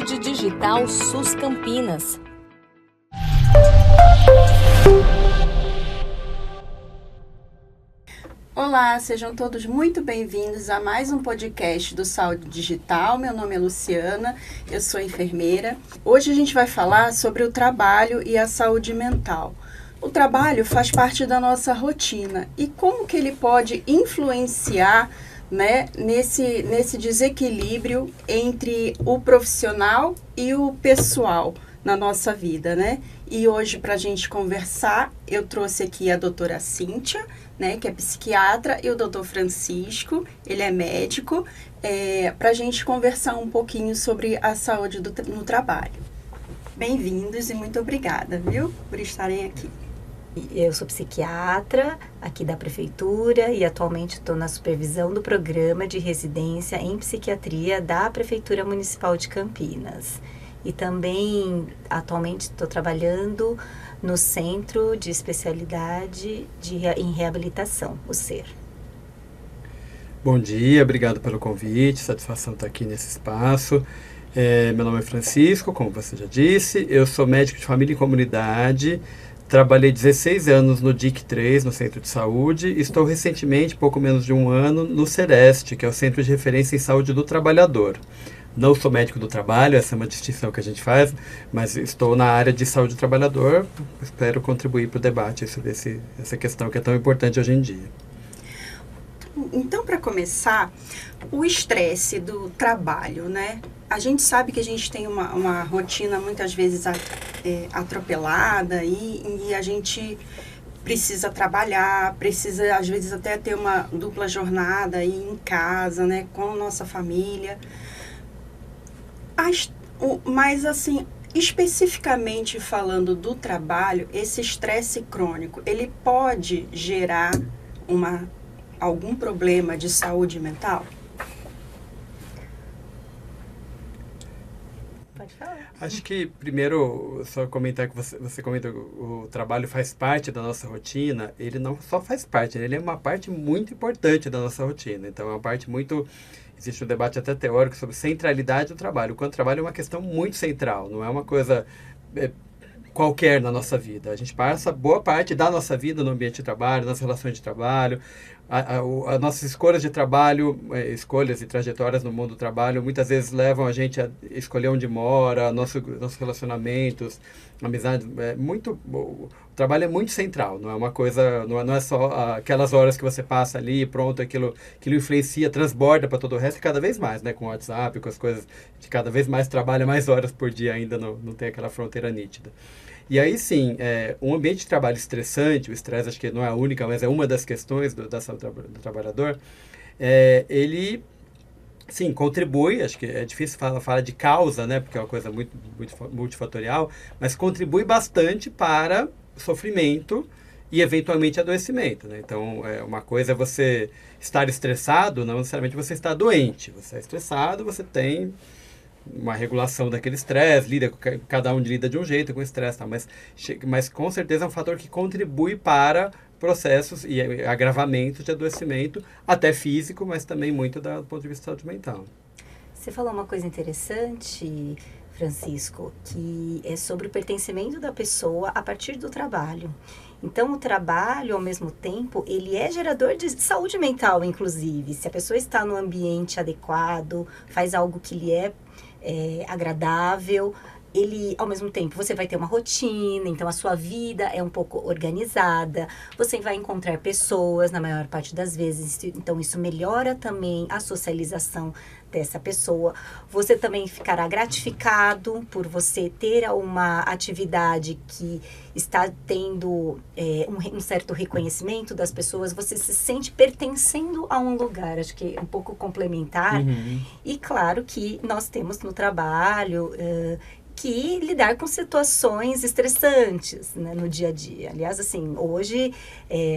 Saúde Digital SUS Campinas. Olá, sejam todos muito bem-vindos a mais um podcast do Saúde Digital. Meu nome é Luciana, eu sou enfermeira. Hoje a gente vai falar sobre o trabalho e a saúde mental. O trabalho faz parte da nossa rotina e como que ele pode influenciar, né, nesse desequilíbrio entre o profissional e o pessoal na nossa vida, né? E hoje, para a gente conversar, eu trouxe aqui a doutora Cíntia, né, que é psiquiatra, e o doutor Francisco, ele é médico, para a gente conversar um pouquinho sobre a saúde no trabalho. Bem-vindos e muito obrigada, viu, por estarem aqui. Eu sou psiquiatra aqui da Prefeitura e atualmente estou na supervisão do programa de residência em psiquiatria da Prefeitura Municipal de Campinas. E também, atualmente, estou trabalhando no Centro de Especialidade em Reabilitação, o CER. Bom dia, obrigado pelo convite, satisfação estar aqui nesse espaço. Meu nome é Francisco, como você já disse, eu sou médico de família e comunidade, trabalhei 16 anos no DIC-3, no Centro de Saúde, e estou recentemente, pouco menos de um ano, no CEREST, que é o Centro de Referência em Saúde do Trabalhador. Não sou médico do trabalho, essa é uma distinção que a gente faz, mas estou na área de saúde do trabalhador, espero contribuir para o debate sobre essa questão que é tão importante hoje em dia. Então, para começar, o estresse do trabalho, né? A gente sabe que a gente tem uma rotina muitas vezes atropelada e a gente precisa trabalhar, precisa às vezes até ter uma dupla jornada aí em casa, né? Com a nossa família. Mas assim, especificamente falando do trabalho, esse estresse crônico, ele pode gerar algum problema de saúde mental? Pode falar. Acho que, primeiro, só comentar que você comentou que o trabalho faz parte da nossa rotina. Ele não só faz parte, ele é uma parte muito importante da nossa rotina. Então, é uma parte muito... Existe um debate até teórico sobre centralidade do trabalho. O trabalho é uma questão muito central, não é uma coisa qualquer na nossa vida. A gente passa boa parte da nossa vida no ambiente de trabalho, nas relações de trabalho. As nossas escolhas de trabalho, escolhas e trajetórias no mundo do trabalho, muitas vezes levam a gente a escolher onde mora, nossos relacionamentos, amizades. O trabalho é muito central, não é uma coisa, não é só aquelas horas que você passa ali, pronto, aquilo influencia, transborda para todo o resto, e cada vez mais, né, com o WhatsApp, com as coisas, de cada vez mais trabalha mais horas por dia ainda, não tem aquela fronteira nítida. E aí sim, um ambiente de trabalho estressante, o estresse acho que não é a única, mas é uma das questões da saúde do trabalhador, ele, sim, contribui, acho que é difícil falar de causa, né, porque é uma coisa muito, muito multifatorial, mas contribui bastante para sofrimento e eventualmente adoecimento, né? Então, uma coisa é você estar estressado, não necessariamente você está doente. Você é estressado, você tem uma regulação daquele estresse, cada um lida de um jeito com o estresse, tá? Mas com certeza é um fator que contribui para processos e agravamentos de adoecimento, até físico, mas também muito do ponto de vista de saúde mental. Você falou uma coisa interessante, Francisco, que é sobre o pertencimento da pessoa a partir do trabalho. Então, o trabalho, ao mesmo tempo, ele é gerador de saúde mental, inclusive. Se a pessoa está no ambiente adequado, faz algo que lhe é agradável, ele, ao mesmo tempo, você vai ter uma rotina, então a sua vida é um pouco organizada, você vai encontrar pessoas na maior parte das vezes, então isso melhora também a socialização dessa pessoa. Você também ficará gratificado por você ter uma atividade que está tendo um certo reconhecimento das pessoas, você se sente pertencendo a um lugar, acho que é um pouco complementar. Uhum. E claro que nós temos no trabalho que lidar com situações estressantes, né, no dia a dia. Aliás, assim, hoje,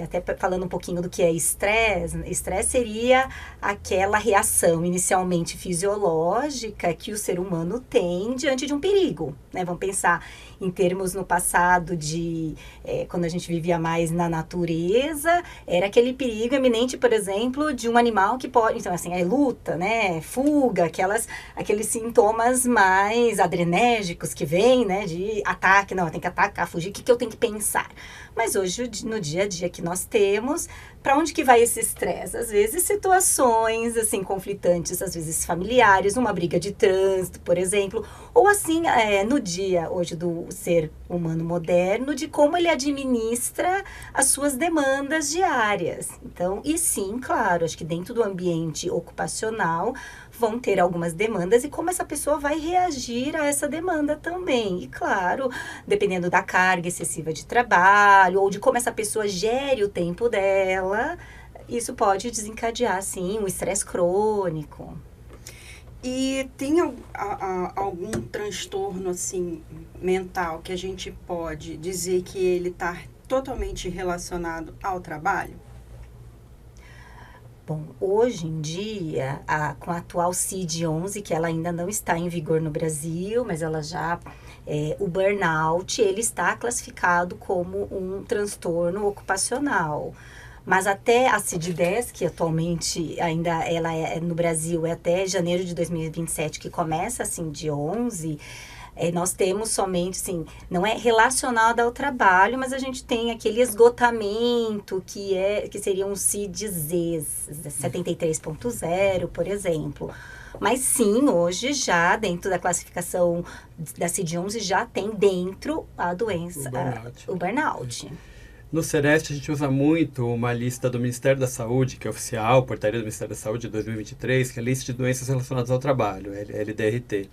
até falando um pouquinho do que é estresse, estresse seria aquela reação inicialmente fisiológica que o ser humano tem diante de um perigo, né? Vamos pensar em termos no passado de quando a gente vivia mais na natureza, era aquele perigo eminente, por exemplo, de um animal que pode, então assim, luta, né, fuga, aqueles sintomas mais adrenérgicos que vêm, né, de ataque, não, tem que atacar, fugir, o que eu tenho que pensar? Mas hoje, no dia a dia que nós temos, para onde que vai esse estresse? Às vezes situações, assim, conflitantes, às vezes familiares, uma briga de trânsito, por exemplo, ou assim, no dia hoje do ser humano moderno, de como ele administra as suas demandas diárias. Então, e sim, claro, acho que dentro do ambiente ocupacional vão ter algumas demandas e como essa pessoa vai reagir a essa demanda também. E claro, dependendo da carga excessiva de trabalho ou de como essa pessoa gere o tempo dela, isso pode desencadear, sim, um estresse crônico. E tem algum transtorno, assim, mental que a gente pode dizer que ele está totalmente relacionado ao trabalho? Bom, hoje em dia, com a atual CID-11, que ela ainda não está em vigor no Brasil, mas ela já... o burnout, ele está classificado como um transtorno ocupacional. Mas até a CID-10, que atualmente ainda ela no Brasil, é até janeiro de 2027 que começa a CID-11, nós temos somente, assim, não é relacionado ao trabalho, mas a gente tem aquele esgotamento que seria um CID-Z, 73.0, por exemplo. Mas sim, hoje já, dentro da classificação da CID-11, já tem dentro a doença, o burnout. No Sereste, a gente usa muito uma lista do Ministério da Saúde, que é oficial, portaria do Ministério da Saúde de 2023, que é a lista de doenças relacionadas ao trabalho, LDRT.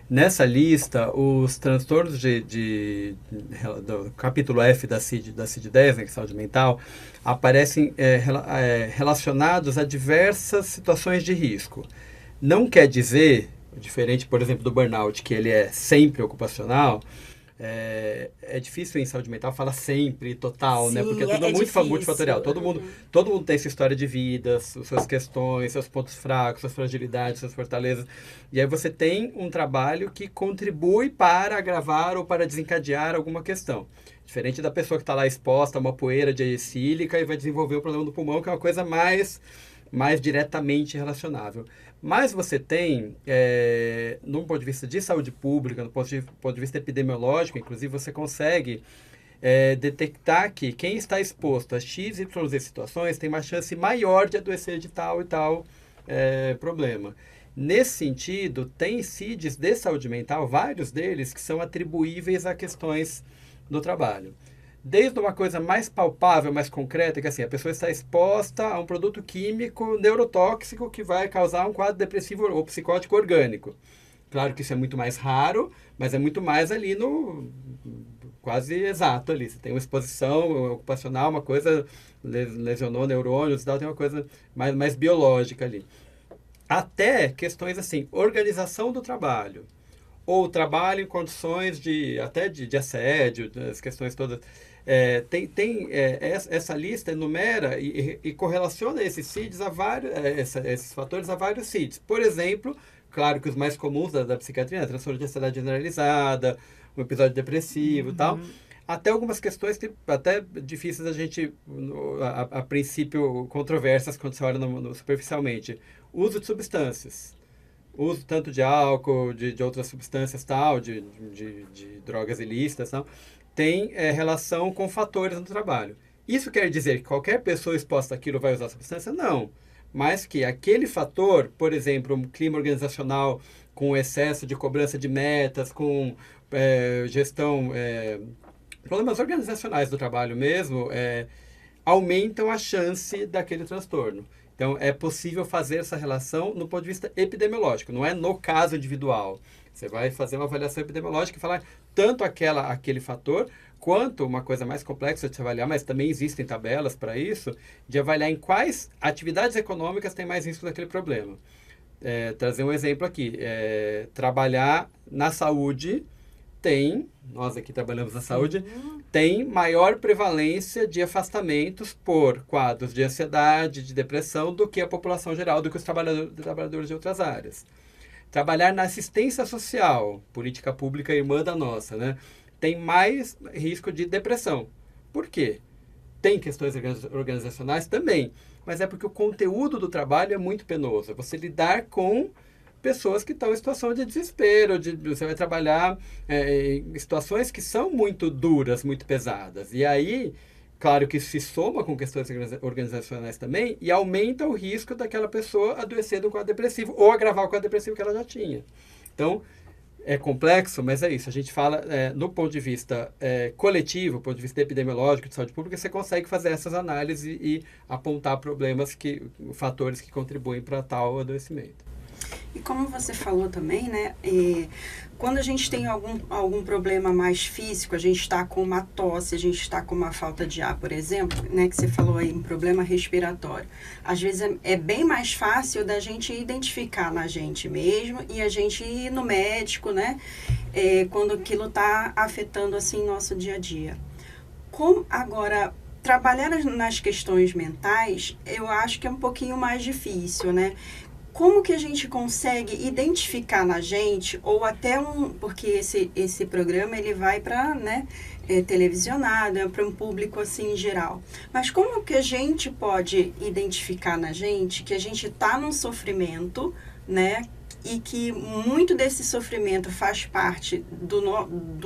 Nessa lista, os transtornos do capítulo F da CID-10, né, que é saúde mental, aparecem relacionados a diversas situações de risco. Não quer dizer, diferente, por exemplo, do burnout, que ele é sempre ocupacional. É difícil em saúde mental falar sempre, total, né? Porque é tudo muito multifatorial. Todo mundo tem sua história de vida, suas questões, seus pontos fracos, suas fragilidades, suas fortalezas. E aí você tem um trabalho que contribui para agravar ou para desencadear alguma questão. Diferente da pessoa que está lá exposta a uma poeira de sílica e vai desenvolver o problema do pulmão, que é uma coisa mais diretamente relacionável. Mas você tem, num ponto de vista de saúde pública, no ponto de vista epidemiológico, inclusive, você consegue detectar que quem está exposto a X, Y, Z situações tem uma chance maior de adoecer de tal e tal problema. Nesse sentido, tem CIDs de saúde mental, vários deles, que são atribuíveis a questões do trabalho. Desde uma coisa mais palpável, mais concreta, que assim, a pessoa está exposta a um produto químico neurotóxico que vai causar um quadro depressivo ou psicótico orgânico. Claro que isso é muito mais raro, mas é muito mais ali no quase exato ali. Você tem uma exposição ocupacional, uma coisa lesionou neurônios e tal, tem uma coisa mais biológica ali. Até questões assim, organização do trabalho, ou trabalho em condições de assédio, as questões todas. Essa lista enumera e correlaciona esses CIDs esses fatores a vários CIDs. Por exemplo, claro que os mais comuns da psiquiatria, né, transtorno de ansiedade generalizada, um episódio depressivo e tal, até algumas questões que até difíceis da gente, a princípio, controversas quando você olha superficialmente. Uso de substâncias. Uso tanto de álcool, de outras substâncias, tal, de drogas ilícitas, tal, tem relação com fatores no trabalho. Isso quer dizer que qualquer pessoa exposta àquilo vai usar substância? Não. Mas que aquele fator, por exemplo, um clima organizacional com excesso de cobrança de metas, com gestão, problemas organizacionais do trabalho mesmo, aumentam a chance daquele transtorno. Então, é possível fazer essa relação no ponto de vista epidemiológico, não é no caso individual. Você vai fazer uma avaliação epidemiológica e falar tanto aquele fator, quanto uma coisa mais complexa de se avaliar, mas também existem tabelas para isso, de avaliar em quais atividades econômicas tem mais risco daquele problema. Trazer um exemplo aqui, trabalhar na saúde tem, nós aqui trabalhamos na saúde, tem maior prevalência de afastamentos por quadros de ansiedade, de depressão, do que a população geral, do que os trabalhadores de outras áreas. Trabalhar na assistência social, política pública irmã da nossa, né, tem mais risco de depressão. Por quê? Tem questões organizacionais também, mas é porque o conteúdo do trabalho é muito penoso. É você lidar com pessoas que estão em situação de desespero, você vai trabalhar em situações que são muito duras, muito pesadas. E aí, claro que isso se soma com questões organizacionais também e aumenta o risco daquela pessoa adoecer do quadro depressivo ou agravar o quadro depressivo que ela já tinha. Então, é complexo, mas é isso. A gente fala, no ponto de vista coletivo, ponto de vista epidemiológico, de saúde pública, você consegue fazer essas análises e apontar problemas, fatores que contribuem para tal adoecimento. E como você falou também, né, quando a gente tem algum problema mais físico, a gente está com uma tosse, a gente está com uma falta de ar, por exemplo, né, que você falou aí, um problema respiratório. Às vezes é bem mais fácil da gente identificar na gente mesmo e a gente ir no médico, né, quando aquilo está afetando, assim, nosso dia a dia. Agora, trabalhar nas questões mentais, eu acho que é um pouquinho mais difícil, né? Como que a gente consegue identificar na gente, ou até porque esse programa ele vai para, né, televisionado, para um público assim em geral. Mas como que a gente pode identificar na gente que a gente está num sofrimento, né, e que muito desse sofrimento faz parte do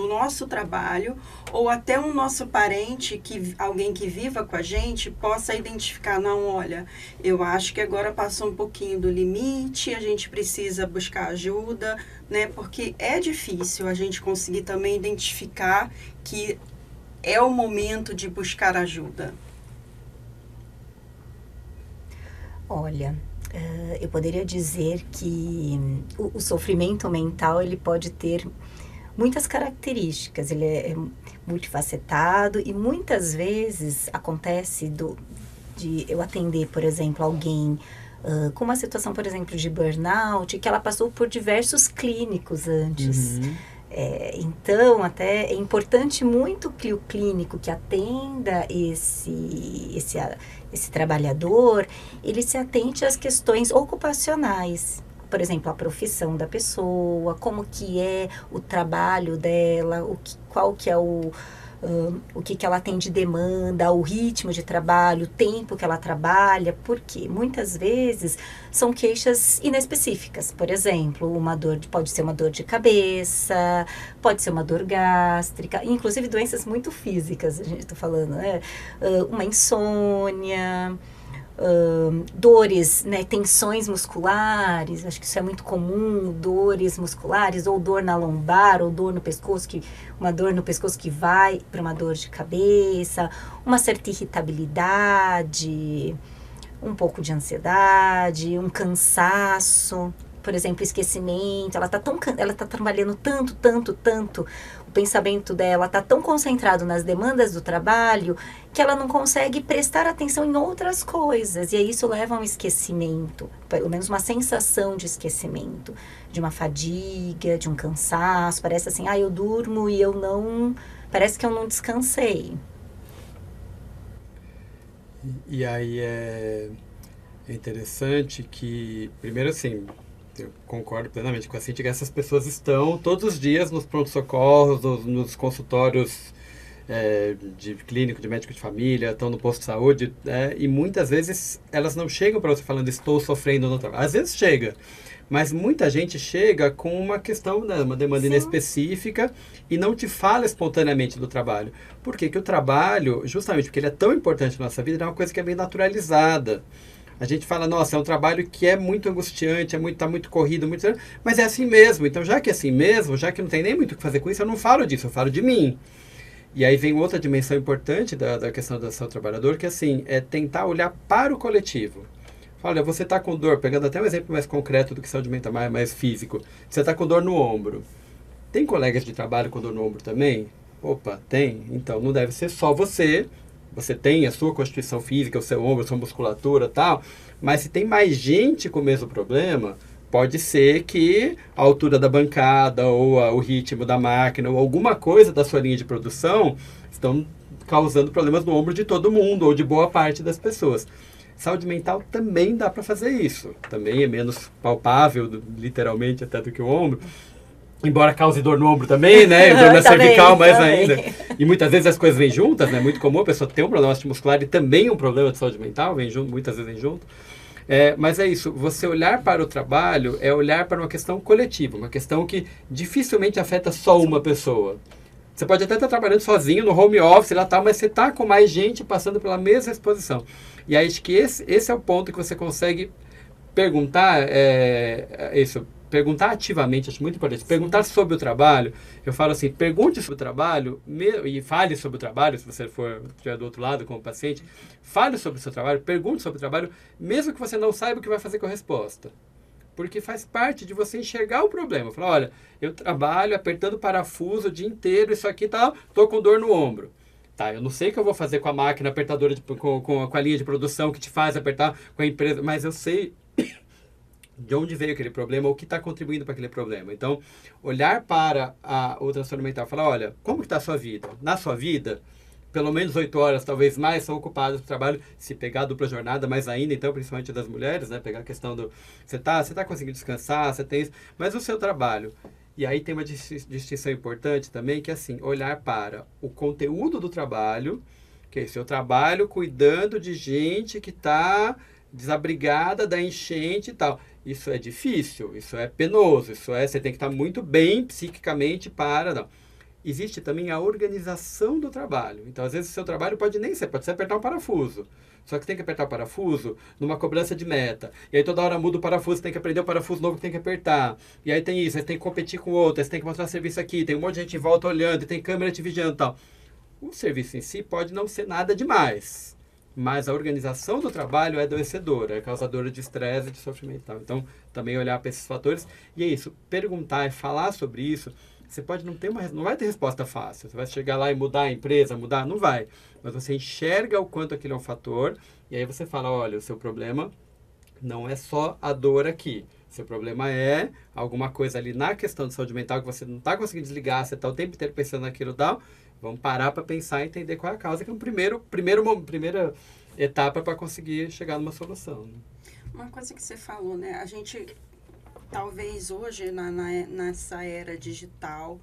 nosso trabalho, ou até um nosso parente, alguém que viva com a gente, possa identificar, não, olha, eu acho que agora passou um pouquinho do limite, a gente precisa buscar ajuda, né? Porque é difícil a gente conseguir também identificar que é o momento de buscar ajuda. Olha, eu poderia dizer que o sofrimento mental ele pode ter muitas características, ele é multifacetado e muitas vezes acontece de eu atender, por exemplo, alguém com uma situação, por exemplo, de burnout, que ela passou por diversos clínicos antes. Então, até é importante muito que o clínico que atenda esse trabalhador, ele se atente às questões ocupacionais. Por exemplo, a profissão da pessoa, como que é o trabalho dela, qual que é o que ela tem de demanda, o ritmo de trabalho, o tempo que ela trabalha, porque muitas vezes são queixas inespecíficas. Por exemplo, pode ser uma dor de cabeça, pode ser uma dor gástrica, inclusive doenças muito físicas, a gente está falando, né? Uma insônia, dores, né, tensões musculares, acho que isso é muito comum, dores musculares, ou dor na lombar, ou dor no pescoço, uma dor no pescoço que vai para uma dor de cabeça, uma certa irritabilidade, um pouco de ansiedade, um cansaço, por exemplo, esquecimento, ela tá trabalhando tanto, o pensamento dela está tão concentrado nas demandas do trabalho que ela não consegue prestar atenção em outras coisas. E aí isso leva a um esquecimento, pelo menos uma sensação de esquecimento, de uma fadiga, de um cansaço. Parece assim, eu durmo e parece que eu não descansei. E aí é interessante que, primeiro assim, eu concordo plenamente com a Cíntia que essas pessoas estão todos os dias nos pronto-socorros, nos consultórios de clínico, de médico de família, estão no posto de saúde, e muitas vezes elas não chegam para você falando estou sofrendo no trabalho. Às vezes chega, mas muita gente chega com uma questão, né, uma demanda inespecífica e não te fala espontaneamente do trabalho. Por quê? Porque o trabalho, justamente porque ele é tão importante na nossa vida, ele é uma coisa que é bem naturalizada. A gente fala, nossa, é um trabalho que é muito angustiante, tá muito corrido, mas é assim mesmo. Então, já que é assim mesmo, já que não tem nem muito o que fazer com isso, eu não falo disso, eu falo de mim. E aí vem outra dimensão importante da questão da saúde do trabalhador, que assim, é tentar olhar para o coletivo. Olha, você está com dor, pegando até um exemplo mais concreto do que saúde mental, mais físico. Você está com dor no ombro. Tem colegas de trabalho com dor no ombro também? Opa, tem. Então, não deve ser só você. Você tem a sua constituição física, o seu ombro, a sua musculatura e tal, mas se tem mais gente com o mesmo problema, pode ser que a altura da bancada ou o ritmo da máquina ou alguma coisa da sua linha de produção estão causando problemas no ombro de todo mundo ou de boa parte das pessoas. Saúde mental também dá para fazer isso. Também é menos palpável, literalmente, até do que o ombro. Embora cause dor no ombro também, né? Dor na cervical mais ainda. E muitas vezes as coisas vêm juntas, né? Muito comum a pessoa ter um problema muscular e também um problema de saúde mental, vem junto, muitas vezes vem junto. Mas é isso, você olhar para o trabalho é olhar para uma questão coletiva, uma questão que dificilmente afeta só uma pessoa. Você pode até estar trabalhando sozinho no home office, lá tal, mas você está com mais gente passando pela mesma exposição. E aí acho que esse é o ponto que você consegue perguntar, perguntar ativamente, acho muito importante. Perguntar sobre o trabalho, eu falo assim, pergunte sobre o trabalho e fale sobre o trabalho, se você estiver do outro lado como paciente, fale sobre o seu trabalho, pergunte sobre o trabalho, mesmo que você não saiba o que vai fazer com a resposta. Porque faz parte de você enxergar o problema. Falar, olha, eu trabalho apertando parafuso o dia inteiro, isso aqui tá, tô com dor no ombro. Tá, eu não sei o que eu vou fazer com a máquina apertadora, com a linha de produção que te faz apertar com a empresa, mas eu sei de onde veio aquele problema, ou o que está contribuindo para aquele problema. Então, olhar para o transtorno mental e falar, olha, como que está a sua vida? Na sua vida, pelo menos 8 horas, talvez mais, são ocupadas no trabalho, se pegar a dupla jornada, mais ainda, então, principalmente das mulheres, né? Pegar a questão do... Você tá conseguindo descansar, você tem isso, mas o seu trabalho. E aí tem uma distinção importante também, que é assim, olhar para o conteúdo do trabalho, que é o seu trabalho cuidando de gente que está desabrigada da enchente e tal. Isso é difícil, isso é penoso, você tem que estar muito bem psiquicamente para... Não. Existe também a organização do trabalho. Então, às vezes, o seu trabalho pode ser apertar um parafuso. Só que tem que apertar o parafuso numa cobrança de meta. E aí toda hora muda o parafuso, tem que aprender o parafuso novo que tem que apertar. E aí tem isso, aí tem que competir com o outro, aí você tem que mostrar serviço aqui, tem um monte de gente em volta olhando, e tem câmera te vigiando e tal. O serviço em si pode não ser nada demais, mas a organização do trabalho é adoecedora, é causadora de estresse e de sofrimento. Então, também olhar para esses fatores. E é isso, perguntar e falar sobre isso. Você pode não vai ter resposta fácil. Você vai chegar lá e mudar a empresa, não vai. Mas você enxerga o quanto aquilo é um fator, e aí você fala, olha, o seu problema não é só a dor aqui. Seu problema é alguma coisa ali na questão de saúde mental que você não está conseguindo desligar, você está o tempo inteiro pensando naquilo e tal. Vamos parar para pensar e entender qual é a causa, que é uma primeira etapa para conseguir chegar numa solução. Né? Uma coisa que você falou, né? A gente, talvez hoje, nessa era digital,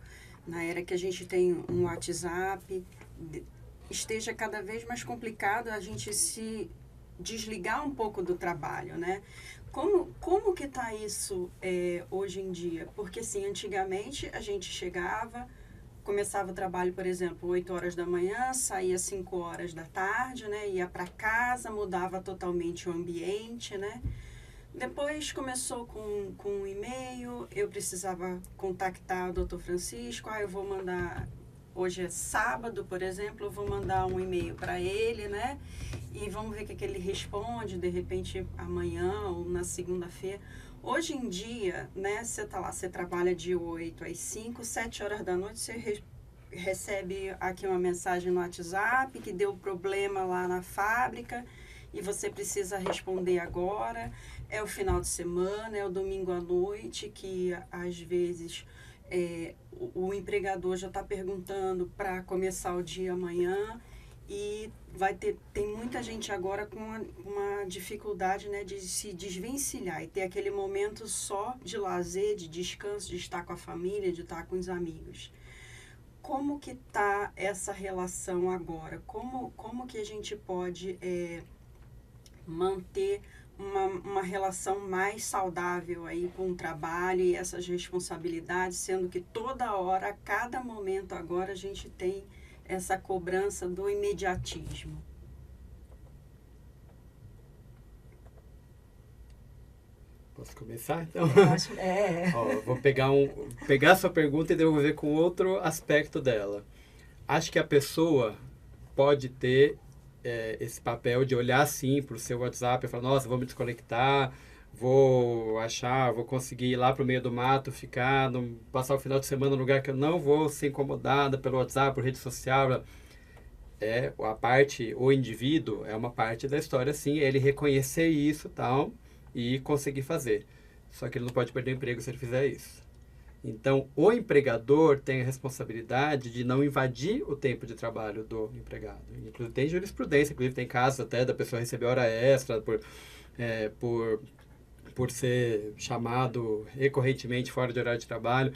na era que a gente tem um WhatsApp, esteja cada vez mais complicado a gente se desligar um pouco do trabalho, né? Como que está isso hoje em dia? Porque, assim, antigamente a gente começava o trabalho, por exemplo, 8 horas da manhã, saía 5 horas da tarde, né? Ia para casa, mudava totalmente o ambiente, né? Depois começou com um e-mail, eu precisava contactar o Dr. Francisco, eu vou mandar, hoje é sábado, por exemplo, eu vou mandar um e-mail para ele, né? E vamos ver o que ele responde, de repente amanhã ou na segunda-feira. Hoje em dia, né, você tá lá, você trabalha de 8 às 5, 7 horas da noite, você recebe aqui uma mensagem no WhatsApp que deu problema lá na fábrica e você precisa responder agora. É o final de semana, é o domingo à noite, que às vezes o empregador já está perguntando para começar o dia amanhã. E tem muita gente agora com uma dificuldade, né, de se desvencilhar e ter aquele momento só de lazer, de descanso, de estar com a família, de estar com os amigos. Como que está essa relação agora? Como que a gente pode manter uma relação mais saudável aí com o trabalho e essas responsabilidades, sendo que toda hora, a cada momento agora, a gente tem essa cobrança do imediatismo? Posso começar, então? Eu acho, Vou pegar a sua pergunta e devolver com outro aspecto dela. Acho que a pessoa pode ter esse papel de olhar assim para o seu WhatsApp e falar, nossa, vou me desconectar, vou conseguir ir lá para o meio do mato, passar o final de semana num lugar que eu não vou ser incomodada pelo WhatsApp, por rede social. O indivíduo é uma parte da história, sim, ele reconhecer isso tal, e conseguir fazer. só que ele não pode perder o emprego se ele fizer isso. Então, o empregador tem a responsabilidade de não invadir o tempo de trabalho do empregado. Inclusive, tem jurisprudência, inclusive tem casos até da pessoa receber hora extra por ser chamado recorrentemente fora de horário de trabalho.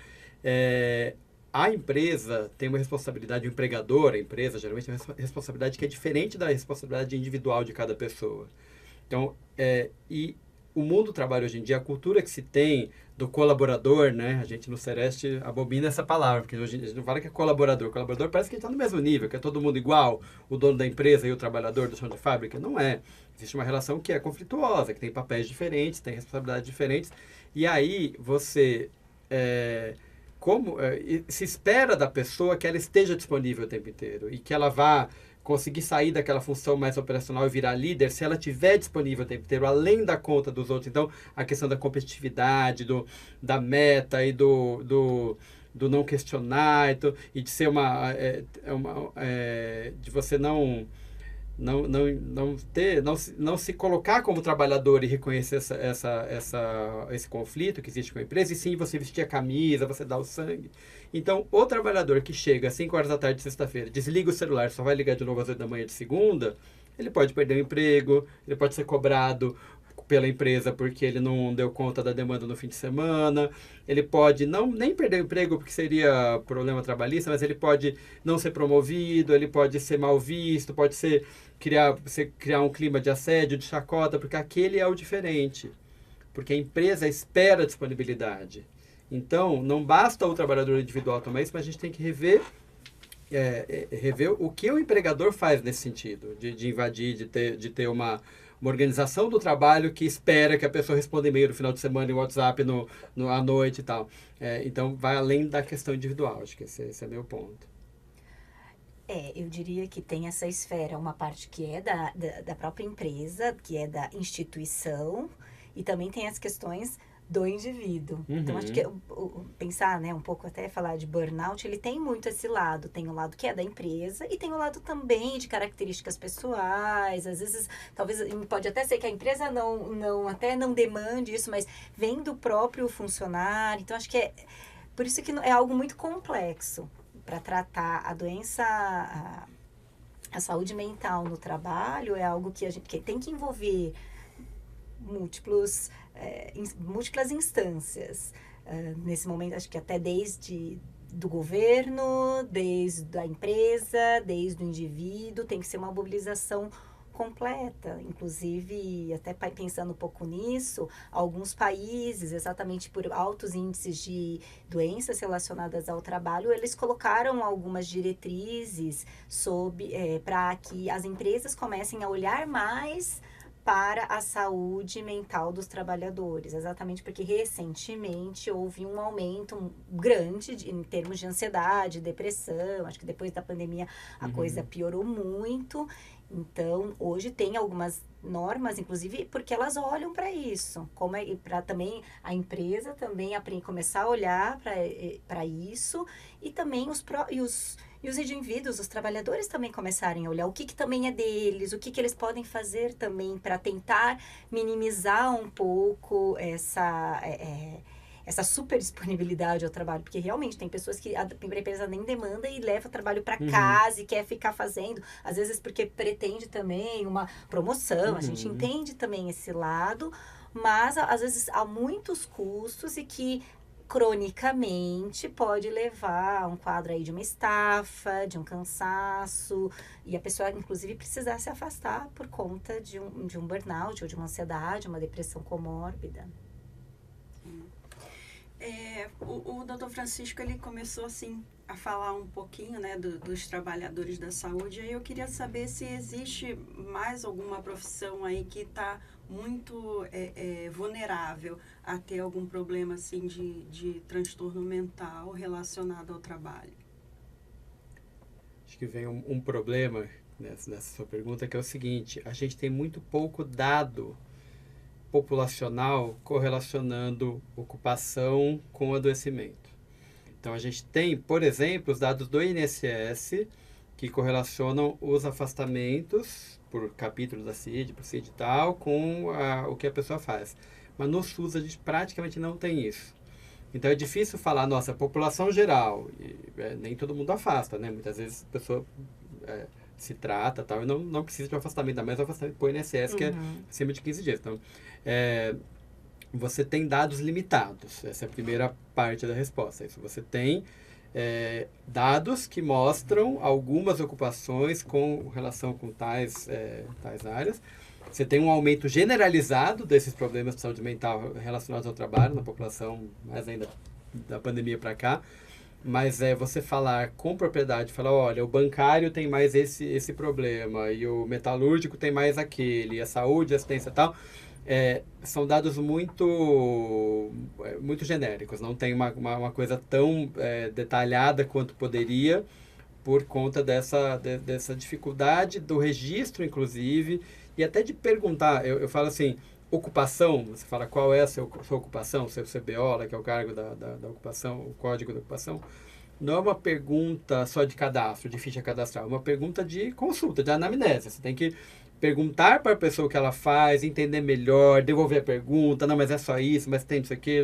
A empresa tem uma responsabilidade, o empregador, a empresa, geralmente tem uma responsabilidade que é diferente da responsabilidade individual de cada pessoa. Então, e o mundo do trabalho hoje em dia, a cultura que se tem do colaborador, né? A gente no Sereste abomina essa palavra, porque hoje a gente não fala que é colaborador. O colaborador parece que está no mesmo nível, que é todo mundo igual, o dono da empresa e o trabalhador do chão de fábrica. Não é. Existe uma relação que é conflituosa, que tem papéis diferentes, tem responsabilidades diferentes. E aí você... se espera da pessoa que ela esteja disponível o tempo inteiro e que ela vá conseguir sair daquela função mais operacional e virar líder se ela estiver disponível o tempo inteiro, além da conta dos outros. Então, a questão da competitividade, da meta e do não questionar e de ser de você não se colocar como trabalhador e reconhecer esse conflito que existe com a empresa, e sim você vestir a camisa, você dar o sangue. Então, o trabalhador que chega às 5 horas da tarde de sexta-feira, desliga o celular, só vai ligar de novo às 8 da manhã de segunda, ele pode perder o emprego, ele pode ser cobrado pela empresa porque ele não deu conta da demanda no fim de semana, ele pode nem perder o emprego porque seria problema trabalhista, mas ele pode não ser promovido, ele pode ser mal visto, pode ser criar um clima de assédio, de chacota, porque aquele é o diferente, porque a empresa espera disponibilidade. Então, não basta o trabalhador individual tomar isso, mas a gente tem que rever o que o empregador faz nesse sentido, de invadir, de ter uma organização do trabalho que espera que a pessoa responda e-mail no final de semana, em WhatsApp à noite e tal. Então, vai além da questão individual. Acho que esse é meu ponto. Eu diria que tem essa esfera, uma parte que é da própria empresa, que é da instituição, e também tem as questões do indivíduo. Uhum. Então, acho que pensar, né, um pouco até falar de burnout, ele tem muito esse lado. Tem o lado que é da empresa e tem o lado também de características pessoais. Às vezes, talvez, pode até ser que a empresa até não demande isso, mas vem do próprio funcionário. Então, acho que por isso que é algo muito complexo para tratar a doença, a saúde mental no trabalho. É algo que a gente tem que envolver múltiplas instâncias. Nesse momento, acho que até desde do governo, desde a empresa, desde o indivíduo, tem que ser uma mobilização completa. Inclusive, até pensando um pouco nisso, alguns países, exatamente por altos índices de doenças relacionadas ao trabalho, eles colocaram algumas diretrizes para que as empresas comecem a olhar mais para a saúde mental dos trabalhadores, exatamente porque recentemente houve um aumento grande em termos de ansiedade, depressão. Acho que depois da pandemia a coisa piorou muito. Então, hoje tem algumas normas, inclusive, porque elas olham para isso, para também a empresa também começar a olhar para isso, e também os indivíduos, os trabalhadores também começarem a olhar o que também é deles, o que eles podem fazer também para tentar minimizar um pouco essa super disponibilidade ao trabalho, porque realmente tem pessoas que a empresa nem demanda e leva o trabalho para casa e quer ficar fazendo, às vezes porque pretende também uma promoção. A gente entende também esse lado, mas às vezes há muitos custos e que cronicamente pode levar a um quadro aí de uma estafa, de um cansaço, e a pessoa, inclusive, precisar se afastar por conta de um burnout ou de uma ansiedade, uma depressão comórbida. O Dr. Francisco, ele começou assim a falar um pouquinho, né, dos trabalhadores da saúde. Aí eu queria saber se existe mais alguma profissão aí que está muito vulnerável a ter algum problema assim de transtorno mental relacionado ao trabalho. Acho que vem um problema nessa sua pergunta, que é o seguinte: a gente tem muito pouco dado populacional correlacionando ocupação com adoecimento. Então, a gente tem, por exemplo, os dados do INSS que correlacionam os afastamentos por capítulo da CID, por CID e tal, com o que a pessoa faz. Mas no SUS a gente praticamente não tem isso. Então é difícil falar, nossa, população geral, nem todo mundo afasta, né? Muitas vezes a pessoa se trata tal, e não precisa de um afastamento, ainda mais um afastamento por INSS, que é acima de 15 dias. Então, você tem dados limitados, essa é a primeira parte da resposta. Isso, você tem dados que mostram algumas ocupações com relação com tais áreas. Você tem um aumento generalizado desses problemas de saúde mental relacionados ao trabalho na população, mais ainda da pandemia para cá. Mas você falar com propriedade, falar, olha, o bancário tem mais esse problema, e o metalúrgico tem mais aquele, e a saúde, a assistência e tal, são dados muito genéricos, não tem uma coisa tão detalhada quanto poderia, por conta dessa dificuldade do registro, inclusive, e até de perguntar, eu falo assim, ocupação, você fala qual é a sua ocupação, seu CBO, que é o cargo da ocupação, o código da ocupação, não é uma pergunta só de cadastro, de ficha cadastral, é uma pergunta de consulta, de anamnese. Você tem que perguntar para a pessoa o que ela faz, entender melhor, devolver a pergunta, não, mas é só isso, mas tem isso aqui,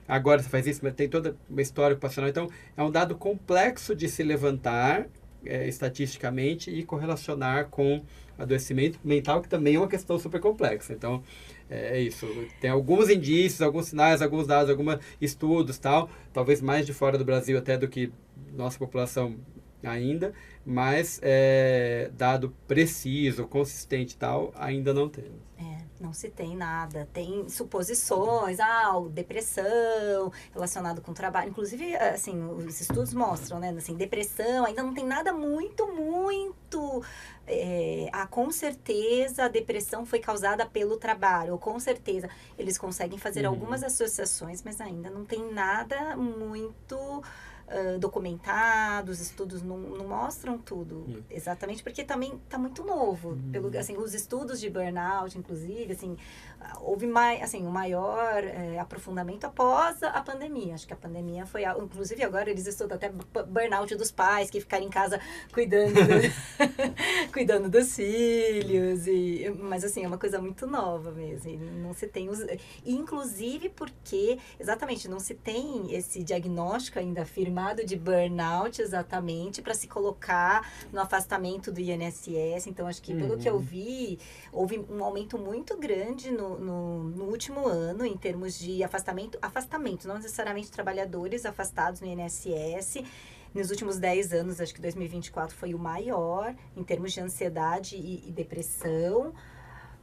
agora você faz isso, mas tem toda uma história ocupacional. Então, é um dado complexo de se levantar estatisticamente e correlacionar com adoecimento mental, que também é uma questão super complexa. Então, é isso. Tem alguns indícios, alguns sinais, alguns dados, alguns estudos, tal, talvez mais de fora do Brasil até do que nossa população ainda, mas dado preciso, consistente e tal, ainda não temos. Não se tem nada. Tem suposições, depressão relacionado com o trabalho. Inclusive, assim, os estudos mostram, né? Assim, depressão, ainda não tem nada muito... com certeza a depressão foi causada pelo trabalho, ou com certeza eles conseguem fazer algumas associações, mas ainda não tem nada muito... documentado, os estudos não mostram tudo, exatamente porque também está muito novo. Assim, os estudos de burnout, inclusive, assim, houve um maior aprofundamento após a pandemia. Acho que a pandemia foi, inclusive agora eles estudam até burnout dos pais que ficaram em casa cuidando dos filhos, mas assim, é uma coisa muito nova mesmo, e não se tem inclusive porque, exatamente, não se tem esse diagnóstico ainda afirmado de burnout exatamente para se colocar no afastamento do INSS. Então, acho que pelo que eu vi, houve um aumento muito grande no último ano em termos de afastamento, não necessariamente trabalhadores afastados no INSS. Nos últimos 10 anos, acho que 2024 foi o maior em termos de ansiedade e depressão.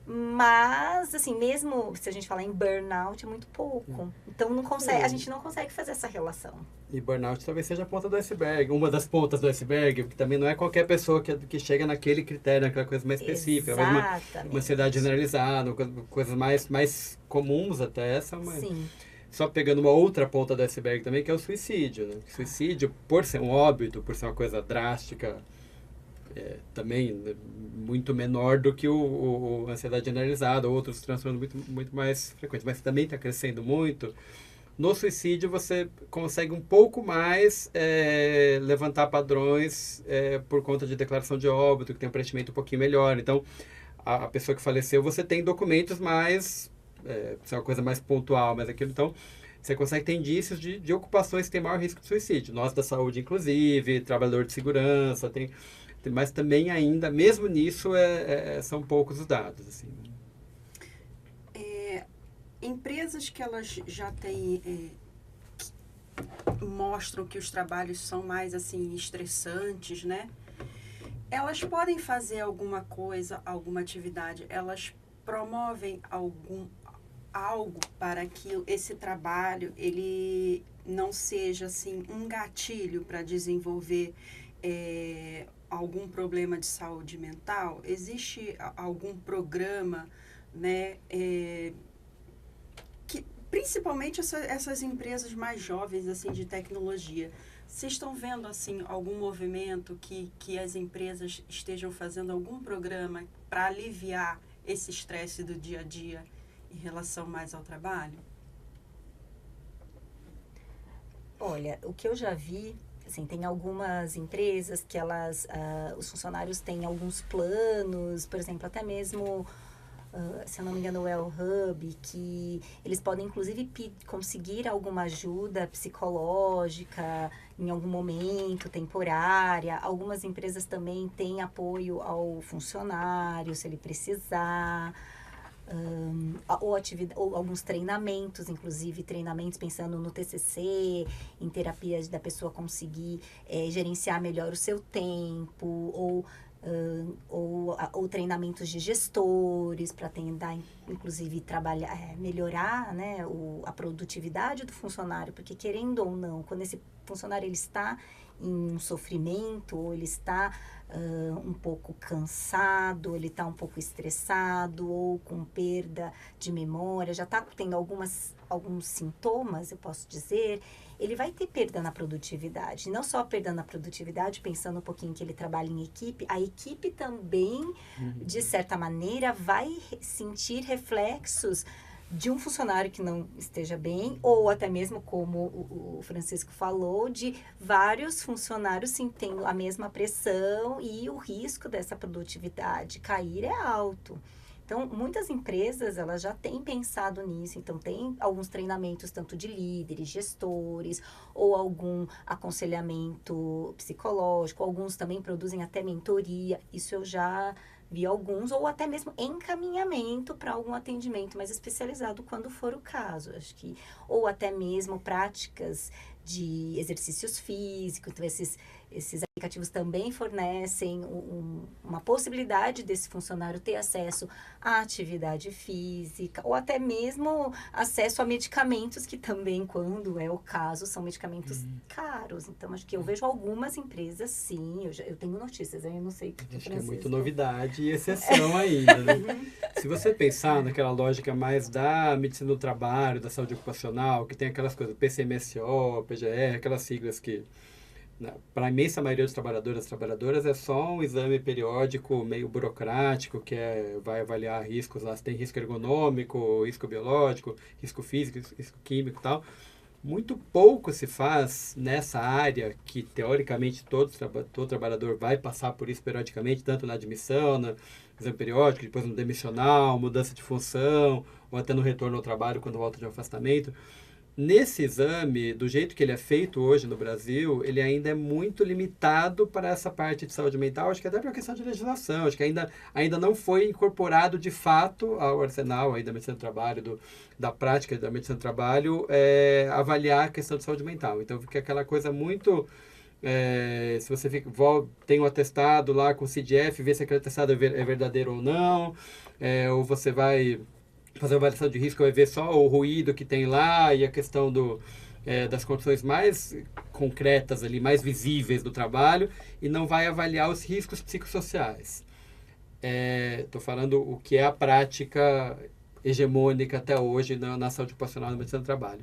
Mas, assim, mesmo se a gente falar em burnout, é muito pouco. Então, a gente não consegue fazer essa relação. E burnout talvez seja a ponta do iceberg, uma das pontas do iceberg, porque também não é qualquer pessoa que chega naquele critério, naquela coisa mais específica. Uma ansiedade generalizada, coisas mais comuns até essa, mas... Sim. Só pegando uma outra ponta do iceberg também, que é o suicídio, né? Suicídio, por ser um óbito, por ser uma coisa drástica, também muito menor do que a ansiedade generalizada ou outros transtornos muito mais frequentes, mas também está crescendo muito. No suicídio você consegue um pouco mais levantar padrões por conta de declaração de óbito, que tem um preenchimento um pouquinho melhor. Então, a pessoa que faleceu, você tem documentos mais, é uma coisa mais pontual, mas aquilo, então, você consegue ter indícios de ocupações que têm maior risco de suicídio. Nós da saúde, inclusive, trabalhador de segurança, mas também ainda, mesmo nisso, são poucos os dados. Assim. Empresas que elas já têm, mostram que os trabalhos são mais assim, estressantes, né? Elas podem fazer alguma coisa, alguma atividade, elas promovem algo para que esse trabalho ele não seja assim, um gatilho para desenvolver algum problema de saúde mental? Existe algum programa, né, que principalmente essas empresas mais jovens assim de tecnologia, vocês estão vendo assim algum movimento que as empresas estejam fazendo algum programa para aliviar esse estresse do dia a dia em relação mais ao trabalho? Olha, o que eu já vi, assim, tem algumas empresas que os funcionários têm alguns planos, por exemplo, até mesmo se eu não me engano, o Well Hub, que eles podem, inclusive, conseguir alguma ajuda psicológica em algum momento, temporária. Algumas empresas também têm apoio ao funcionário, se ele precisar. Ou alguns treinamentos, inclusive treinamentos pensando no TCC, em terapias da pessoa conseguir gerenciar melhor o seu tempo, ou treinamentos de gestores para tentar, inclusive, trabalhar, melhorar, né, a produtividade do funcionário, porque querendo ou não, quando esse funcionário ele está em sofrimento, ou ele está um pouco cansado, ele está um pouco estressado, ou com perda de memória, já está tendo alguns sintomas, eu posso dizer, ele vai ter perda na produtividade. Não só perda na produtividade, pensando um pouquinho que ele trabalha em equipe, a equipe também, de certa maneira, vai sentir reflexos de um funcionário que não esteja bem, ou até mesmo, como o Francisco falou, de vários funcionários sentindo a mesma pressão e o risco dessa produtividade cair é alto. Então, muitas empresas, elas já têm pensado nisso. Então, tem alguns treinamentos, tanto de líderes, gestores, ou algum aconselhamento psicológico. Alguns também produzem até mentoria. Isso eu já vi alguns, ou até mesmo encaminhamento para algum atendimento mais especializado, quando for o caso. Acho que, ou até mesmo práticas de exercícios físicos. Então, esses aplicativos também fornecem uma possibilidade desse funcionário ter acesso à atividade física, ou até mesmo acesso a medicamentos, que também, quando é o caso, são medicamentos caros. Então, acho que eu vejo algumas empresas, sim, eu tenho notícias, eu não sei. Acho que é muito novidade e exceção ainda, né? Se você pensar naquela lógica mais da medicina do trabalho, da saúde ocupacional, que tem aquelas coisas, PCMSO, PGR, aquelas siglas que, para a imensa maioria dos trabalhadores e trabalhadoras, é só um exame periódico meio burocrático, que vai avaliar riscos lá, se tem risco ergonômico, risco biológico, risco físico, risco químico e tal. Muito pouco se faz nessa área, que teoricamente todo trabalhador vai passar por isso periodicamente, tanto na admissão, no exame periódico, depois no demissional, mudança de função, ou até no retorno ao trabalho quando volta de um afastamento. Nesse exame, do jeito que ele é feito hoje no Brasil, ele ainda é muito limitado para essa parte de saúde mental, acho que até por uma questão de legislação, acho que ainda não foi incorporado de fato ao arsenal aí da medicina do trabalho, da prática da medicina do trabalho, avaliar a questão de saúde mental. Então, fica aquela coisa muito... se você tem um atestado lá com o CDF, vê se aquele atestado é verdadeiro ou não, ou você vai fazer uma avaliação de risco, vai ver só o ruído que tem lá e a questão das condições mais concretas ali, mais visíveis do trabalho, e não vai avaliar os riscos psicossociais. Estou falando o que é a prática hegemônica até hoje na saúde ocupacional e na medicina do trabalho.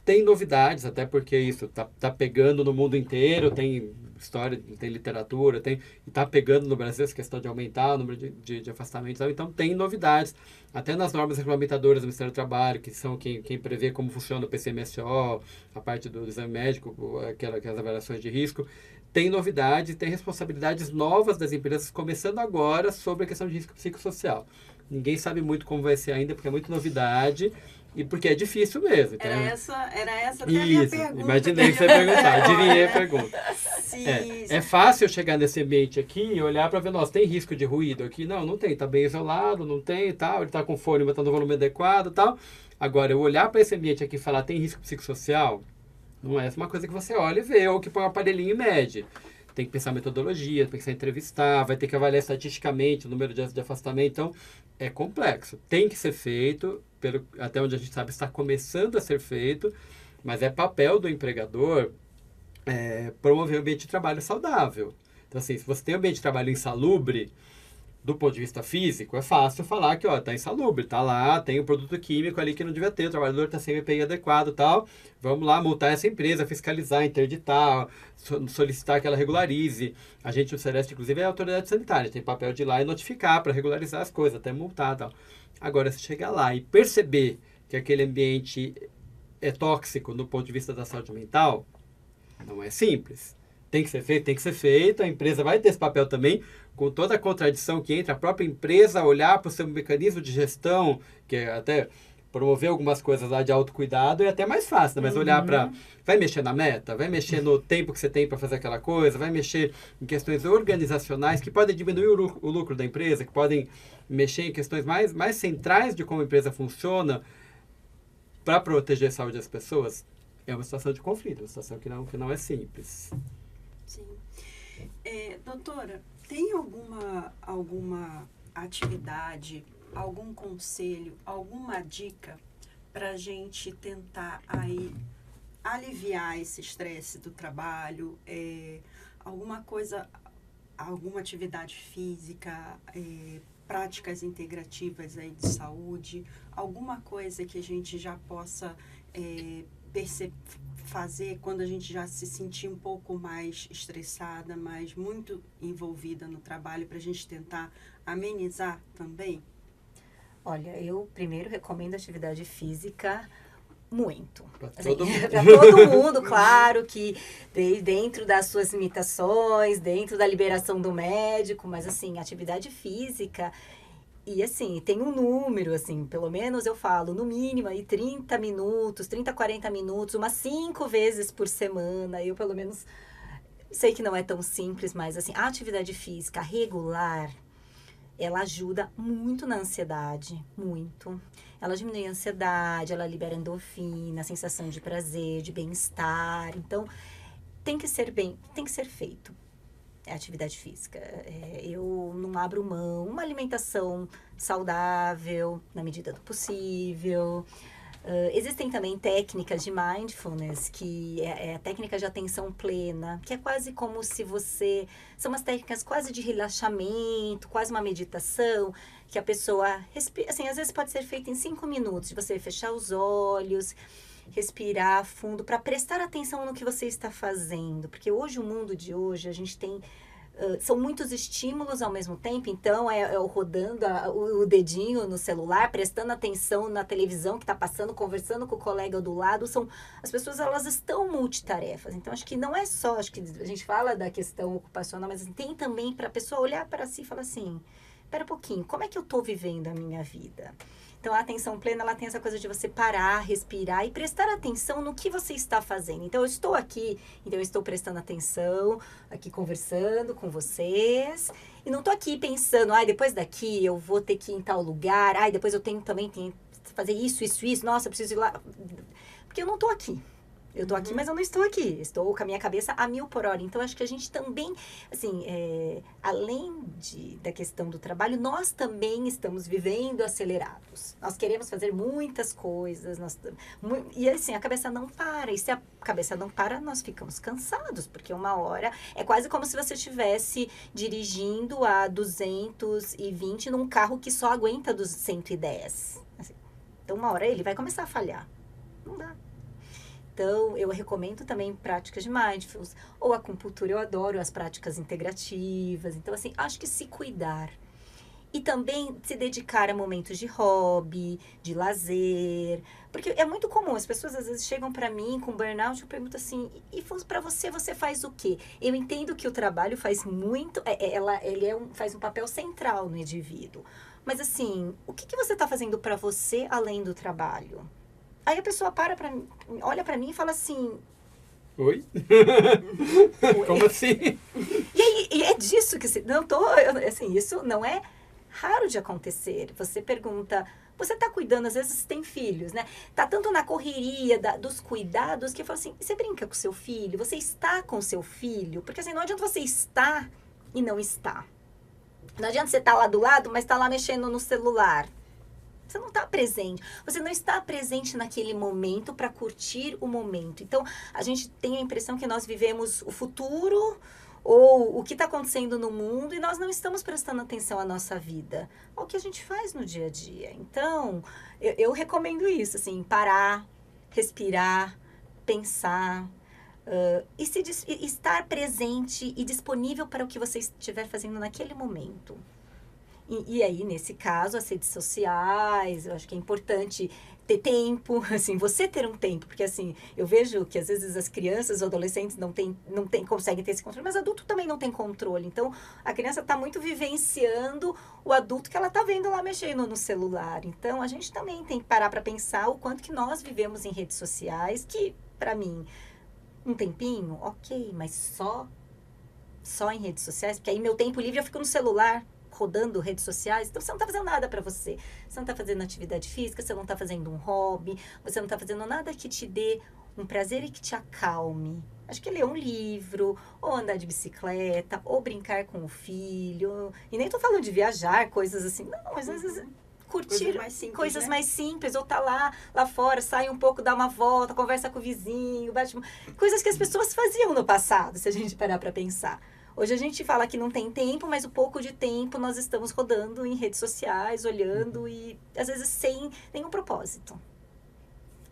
Tem novidades, até porque isso tá pegando no mundo inteiro, tem história, tem literatura, e está pegando no Brasil essa questão de aumentar o número de afastamentos. Então, tem novidades, até nas normas regulamentadoras do Ministério do Trabalho, que são quem prevê como funciona o PCMSO, a parte do exame médico, aquelas avaliações de risco. Tem novidades, tem responsabilidades novas das empresas, começando agora, sobre a questão de risco psicossocial. Ninguém sabe muito como vai ser ainda, porque é muita novidade. E porque é difícil mesmo. Então... Era essa até a minha pergunta. Imaginei que você ia perguntar, adivinhei a pergunta. Sim, é fácil eu chegar nesse ambiente aqui e olhar para ver, nossa, tem risco de ruído aqui? Não tem, está bem isolado, não tem e tal, ele está com fone, mas está no volume adequado e tal. Agora, eu olhar para esse ambiente aqui e falar, tem risco psicossocial? Não é uma coisa que você olha e vê, ou que põe um aparelhinho e mede. Tem que pensar em metodologia, tem que pensar em entrevistar, vai ter que avaliar estatisticamente o número de afastamento. Então, é complexo. Tem que ser feito, até onde a gente sabe, está começando a ser feito, mas é papel do empregador promover um ambiente de trabalho saudável. Então, assim, se você tem um ambiente de trabalho insalubre, do ponto de vista físico, é fácil falar que está insalubre, está lá, tem um produto químico ali que não devia ter, o trabalhador está sem EPI adequado e tal, vamos lá multar essa empresa, fiscalizar, interditar, solicitar que ela regularize. A gente, o Celeste, inclusive, é a autoridade sanitária, tem papel de ir lá e notificar para regularizar as coisas, até multar e tal. Agora, se chegar lá e perceber que aquele ambiente é tóxico no ponto de vista da saúde mental, não é simples. tem que ser feito, a empresa vai ter esse papel também, com toda a contradição que entra, a própria empresa olhar para o seu mecanismo de gestão, que é até promover algumas coisas lá de autocuidado, é até mais fácil, né? Mas olhar para... Vai mexer na meta, vai mexer no tempo que você tem para fazer aquela coisa, vai mexer em questões organizacionais que podem diminuir o lucro da empresa, que podem mexer em questões mais centrais de como a empresa funciona para proteger a saúde das pessoas. É uma situação de conflito, uma situação que não é simples. Sim. Doutora, tem alguma atividade, algum conselho, alguma dica para a gente tentar aí aliviar esse estresse do trabalho? Alguma coisa, alguma atividade física, práticas integrativas aí de saúde, alguma coisa que a gente já possa fazer quando a gente já se sentir um pouco mais estressada, mas muito envolvida no trabalho, para a gente tentar amenizar também? Olha, eu primeiro recomendo atividade física muito. Para Assim, todo mundo. para todo mundo, claro, que dentro das suas limitações, dentro da liberação do médico, mas assim, atividade física. E assim, tem um número, assim, pelo menos eu falo, no mínimo aí 30 minutos, 30, 40 minutos, umas 5 vezes por semana. Eu pelo menos sei que não é tão simples, mas assim, a atividade física regular, ela ajuda muito na ansiedade, muito. Ela diminui a ansiedade, ela libera endorfina, a sensação de prazer, de bem-estar. Então, tem que ser feito. É atividade física. Eu não abro mão. Uma alimentação saudável, na medida do possível. Existem também técnicas de mindfulness, que é a técnica de atenção plena, que é quase como se você... São umas técnicas quase de relaxamento, quase uma meditação, que a pessoa respira... Assim, às vezes pode ser feita em 5 minutos, de você fechar os olhos, respirar fundo, para prestar atenção no que você está fazendo. Porque hoje, o mundo de hoje, a gente tem... são muitos estímulos ao mesmo tempo, então eu rodando o dedinho no celular, prestando atenção na televisão que está passando, conversando com o colega do lado. As pessoas, elas estão multitarefas, então acho que não é só, acho que a gente fala da questão ocupacional, mas tem também para a pessoa olhar para si e falar assim, espera um pouquinho, como é que eu estou vivendo a minha vida? Então, a atenção plena, ela tem essa coisa de você parar, respirar e prestar atenção no que você está fazendo. Então, eu estou aqui, então eu estou prestando atenção, aqui conversando com vocês. E não estou aqui pensando, depois daqui eu vou ter que ir em tal lugar, depois eu tenho que fazer isso, nossa, eu preciso ir lá. Porque eu não estou aqui. Eu estou aqui, mas eu não estou aqui. Estou com a minha cabeça a 1000 por hora. Então, acho que a gente também, assim, além da questão do trabalho, nós também estamos vivendo acelerados. Nós queremos fazer muitas coisas. E, assim, a cabeça não para. E se a cabeça não para, nós ficamos cansados. Porque uma hora é quase como se você estivesse dirigindo a 220 num carro que só aguenta dos 110. Assim. Então, uma hora ele vai começar a falhar. Não dá. Então, eu recomendo também práticas de mindfulness, ou acupuntura, eu adoro as práticas integrativas. Então, assim, acho que se cuidar. E também se dedicar a momentos de hobby, de lazer. Porque é muito comum, as pessoas às vezes chegam para mim com burnout, eu pergunto assim, e para você faz o quê? Eu entendo que o trabalho faz muito, faz um papel central no indivíduo. Mas assim, o que você está fazendo para você além do trabalho? Aí a pessoa olha pra mim e fala assim... Oi? Como assim? E é disso que isso não é raro de acontecer. Você pergunta, você tá cuidando, às vezes tem filhos, né? Tá tanto na correria dos cuidados que fala assim, você brinca com seu filho? Você está com seu filho? Porque assim, não adianta você estar e não estar. Não adianta você estar lá do lado, mas tá lá mexendo no celular. Você não está presente. Você não está presente naquele momento para curtir o momento. Então, a gente tem a impressão que nós vivemos o futuro ou o que está acontecendo no mundo e nós não estamos prestando atenção à nossa vida, ao que a gente faz no dia a dia. Então, eu recomendo isso, assim, parar, respirar, pensar e estar presente e disponível para o que você estiver fazendo naquele momento. E aí, nesse caso, as redes sociais, eu acho que é importante ter tempo, assim, você ter um tempo, porque assim, eu vejo que às vezes as crianças, os adolescentes não conseguem ter esse controle, mas adulto também não tem controle. Então, a criança está muito vivenciando o adulto que ela está vendo lá mexendo no celular. Então, a gente também tem que parar para pensar o quanto que nós vivemos em redes sociais, que, para mim, um tempinho, ok, mas só em redes sociais, porque aí meu tempo livre eu fico no celular, rodando redes sociais, então você não está fazendo nada para você. Você não está fazendo atividade física, você não está fazendo um hobby, você não está fazendo nada que te dê um prazer e que te acalme. Acho que ler um livro, ou andar de bicicleta, ou brincar com o filho. E nem estou falando de viajar, coisas assim. Não, mas às vezes curtir coisas mais simples, ou tá lá fora, sai um pouco, dá uma volta, conversa com o vizinho, coisas que as pessoas faziam no passado, se a gente parar para pensar. Hoje a gente fala que não tem tempo, mas o pouco de tempo nós estamos rodando em redes sociais, olhando e às vezes sem nenhum propósito.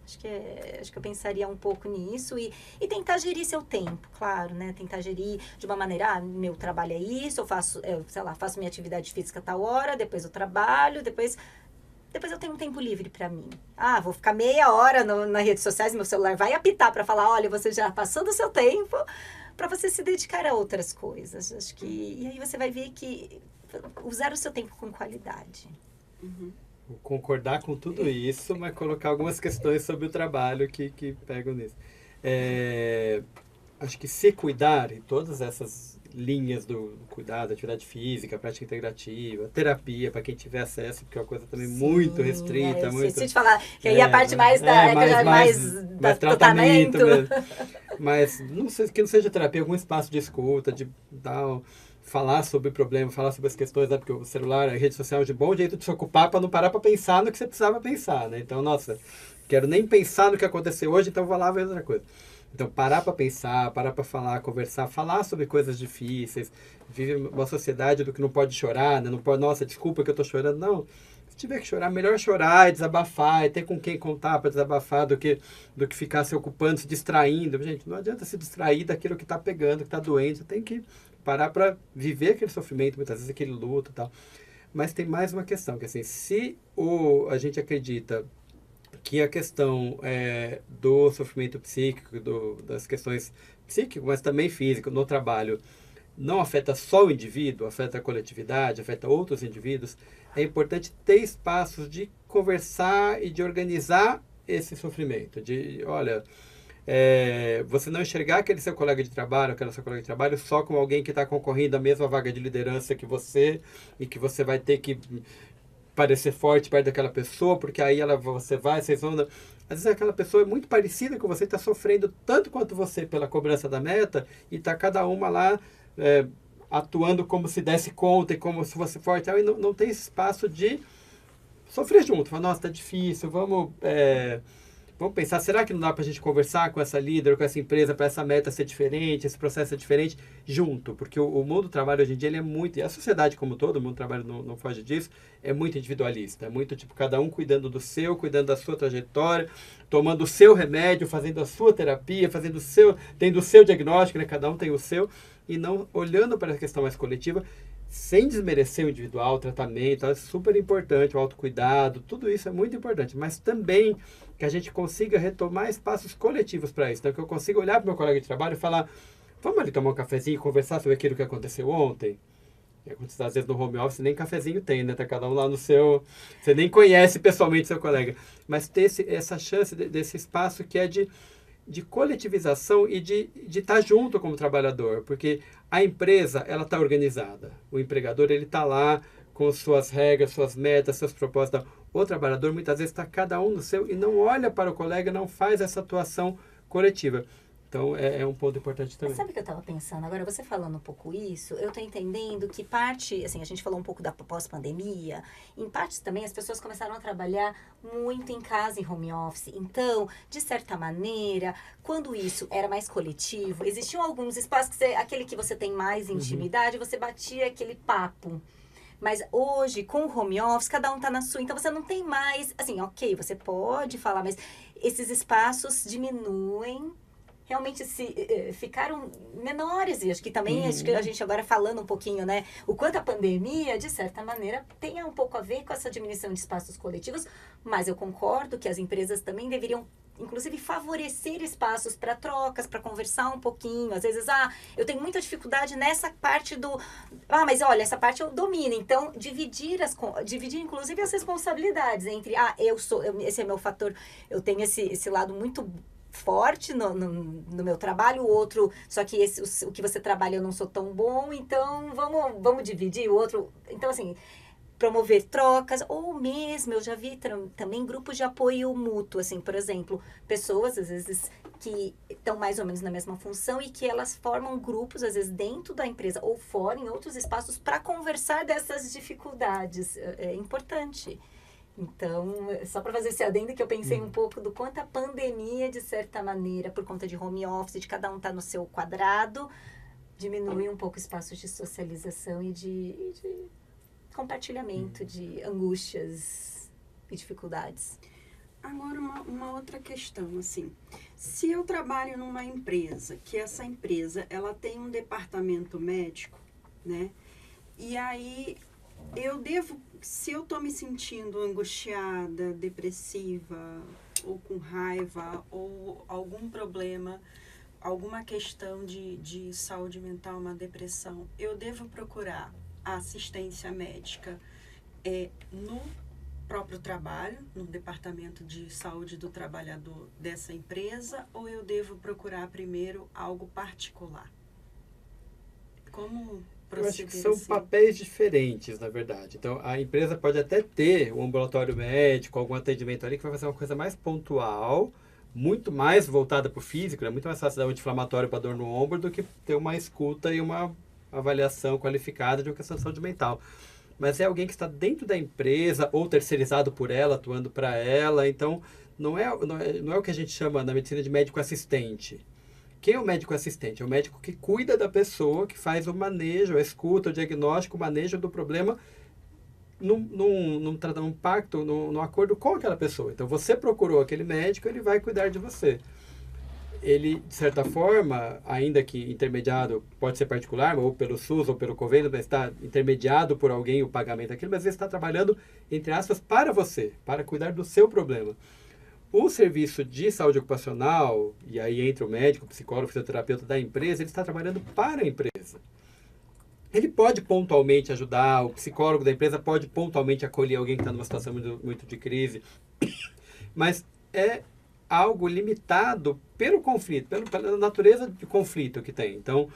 Acho que eu pensaria um pouco nisso e tentar gerir seu tempo, claro, né? Tentar gerir de uma maneira, meu trabalho é isso, eu faço minha atividade física a tal hora, depois eu trabalho, depois eu tenho um tempo livre para mim. Vou ficar meia hora nas redes sociais, meu celular vai apitar para falar, olha, você já passou do seu tempo, para você se dedicar a outras coisas. Acho que e aí você vai ver que usar o seu tempo com qualidade. Uhum. Vou concordar com tudo isso, mas colocar algumas questões sobre o trabalho que pegam nisso. Acho que se cuidar em todas essas linhas do cuidado, atividade física, prática integrativa, terapia, para quem tiver acesso, porque é uma coisa também muito restrita. Eu esqueci de falar, que aí a parte mais mais tratamento mesmo. Mas que não seja terapia, algum espaço de escuta, de falar sobre o problema, falar sobre as questões, né? Porque o celular, a rede social é de bom jeito de se ocupar para não parar para pensar no que você precisava pensar, né? Então, nossa, quero nem pensar no que aconteceu hoje, então vou lá ver outra coisa. Então, parar para pensar, parar para falar, conversar, falar sobre coisas difíceis. Vive uma sociedade do que não pode chorar, né? Não pode, nossa, desculpa que eu estou chorando. Não, se tiver que chorar, melhor chorar e desabafar, e ter com quem contar para desabafar do que ficar se ocupando, se distraindo. Gente, não adianta se distrair daquilo que está pegando, que está doente. Você tem que parar para viver aquele sofrimento, muitas vezes aquele luto e tal. Mas tem mais uma questão, que assim, se a gente acredita que a questão do sofrimento psíquico, das questões psíquicas, mas também físico, no trabalho, não afeta só o indivíduo, afeta a coletividade, afeta outros indivíduos, é importante ter espaços de conversar e de organizar esse sofrimento. Olha, você não enxergar aquele seu colega de trabalho, aquela sua colega de trabalho, só como alguém que está concorrendo à mesma vaga de liderança que você, e que você vai ter que parecer forte perto daquela pessoa, porque aí vocês vão... Às vezes aquela pessoa é muito parecida com você, está sofrendo tanto quanto você pela cobrança da meta, e está cada uma lá atuando como se desse conta e como se fosse forte, e não tem esse espaço de sofrer junto. Fala, nossa, tá difícil, vamos pensar, será que não dá para a gente conversar com essa líder, com essa empresa, para essa meta ser diferente, esse processo ser diferente, junto? Porque o mundo do trabalho hoje em dia ele é muito, e a sociedade como todo, o mundo do trabalho não foge disso, é muito individualista, é muito tipo, cada um cuidando do seu, cuidando da sua trajetória, tomando o seu remédio, fazendo a sua terapia, tendo o seu diagnóstico, né? Cada um tem o seu, e não olhando para a questão mais coletiva, sem desmerecer o individual, o tratamento, é super importante, o autocuidado, tudo isso é muito importante, mas também que a gente consiga retomar espaços coletivos para isso. Então, que eu consiga olhar para o meu colega de trabalho e falar, vamos ali tomar um cafezinho e conversar sobre aquilo que aconteceu ontem? Às vezes no home office nem cafezinho tem, né? Tá cada um lá no seu... Você nem conhece pessoalmente seu colega. Mas ter essa chance desse espaço que é de coletivização e de estar junto como trabalhador. Porque a empresa, ela está organizada. O empregador, ele está lá com suas regras, suas metas, seus propósitos. O trabalhador, muitas vezes, está cada um no seu e não olha para o colega, não faz essa atuação coletiva. Então, é um ponto importante também. Mas sabe o que eu estava pensando? Agora, você falando um pouco isso, eu estou entendendo que parte, assim, a gente falou um pouco da pós-pandemia, em parte também as pessoas começaram a trabalhar muito em casa, em home office. Então, de certa maneira, quando isso era mais coletivo, existiam alguns espaços, aquele que você tem mais intimidade, você batia aquele papo. Mas hoje, com o home office, cada um tá na sua. Então, você não tem mais... Assim, ok, você pode falar, mas esses espaços diminuem realmente ficaram menores. E acho que também, acho que a gente agora falando um pouquinho, né, o quanto a pandemia, de certa maneira, tem um pouco a ver com essa diminuição de espaços coletivos, mas eu concordo que as empresas também deveriam, inclusive, favorecer espaços para trocas, para conversar um pouquinho. Às vezes, eu tenho muita dificuldade nessa parte mas olha, essa parte eu domino. Então, dividir inclusive as responsabilidades entre, esse é meu fator, eu tenho esse lado muito forte no meu trabalho, o outro, só que o que você trabalha eu não sou tão bom, então vamos dividir o outro. Então, assim, promover trocas, ou mesmo, eu já vi também grupos de apoio mútuo, assim, por exemplo, pessoas, às vezes, que estão mais ou menos na mesma função e que elas formam grupos, às vezes, dentro da empresa ou fora, em outros espaços, para conversar dessas dificuldades. É importante. Então, só para fazer esse adendo que eu pensei um pouco do quanto a pandemia, de certa maneira, por conta de home office, de cada um estar no seu quadrado, diminui um pouco espaços de socialização e de compartilhamento de angústias e dificuldades. Agora, uma outra questão, assim, se eu trabalho numa empresa, que essa empresa, ela tem um departamento médico, né, e aí se eu estou me sentindo angustiada, depressiva, ou com raiva, ou algum problema, alguma questão de saúde mental, uma depressão, eu devo procurar a assistência médica no próprio trabalho, no departamento de saúde do trabalhador dessa empresa, ou eu devo procurar primeiro algo particular? Como eu acho que proceder são assim? papéis diferentes, na verdade. Então, a empresa pode até ter um ambulatório médico, algum atendimento ali que vai fazer uma coisa mais pontual, muito mais voltada para o físico, é muito mais fácil dar um anti-inflamatório para dor no ombro do que ter uma escuta e uma avaliação qualificada de uma questão de saúde mental. Mas é alguém que está dentro da empresa ou terceirizado por ela, atuando para ela. Então, não é o que a gente chama na medicina de médico assistente. Quem é o médico assistente? É o médico que cuida da pessoa, que faz o manejo, a escuta, o diagnóstico, o manejo do problema num pacto, num acordo com aquela pessoa. Então, você procurou aquele médico, ele vai cuidar de você. Ele, de certa forma, ainda que intermediado, pode ser particular, ou pelo SUS, ou pelo convênio, mas está intermediado por alguém o pagamento daquilo, mas ele está trabalhando, entre aspas, para você, para cuidar do seu problema. O serviço de saúde ocupacional, e aí entra o médico, o psicólogo, o fisioterapeuta da empresa, ele está trabalhando para a empresa. Ele pode pontualmente ajudar, o psicólogo da empresa pode pontualmente acolher alguém que está numa situação muito, muito de crise, mas é algo limitado pelo conflito, pela natureza de conflito que tem. Então,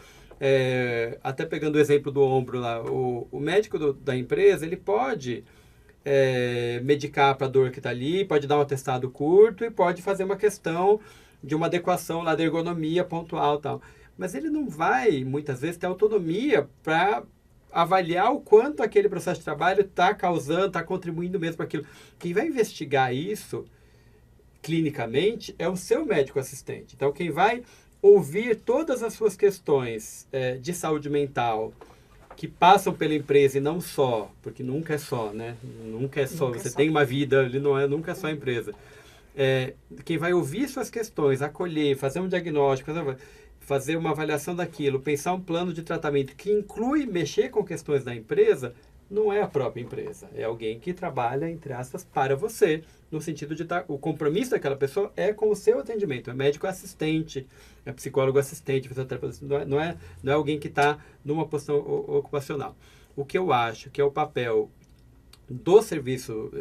até pegando o exemplo do ombro lá, o médico da empresa, ele pode medicar para a dor que está ali, pode dar um atestado curto e pode fazer uma questão de uma adequação lá da ergonomia pontual e tal. Mas ele não vai, muitas vezes, ter autonomia para avaliar o quanto aquele processo de trabalho está causando, está contribuindo mesmo para aquilo. Quem vai investigar isso clinicamente é o seu médico assistente. Então, quem vai ouvir todas as suas questões de saúde mental que passam pela empresa e não só, porque nunca é só, né? Nunca é só. Nunca é você só. tem uma vida, ele nunca é só a empresa. Quem vai ouvir suas questões, acolher, fazer um diagnóstico, fazer uma avaliação daquilo, pensar um plano de tratamento que inclui mexer com questões da empresa, não é a própria empresa. É alguém que trabalha, entre aspas, para você, no sentido de o compromisso daquela pessoa é com o seu atendimento. É médico assistente, é psicólogo assistente, fisioterapeuta, não é alguém que está numa posição ocupacional. O que eu acho que é o papel do serviço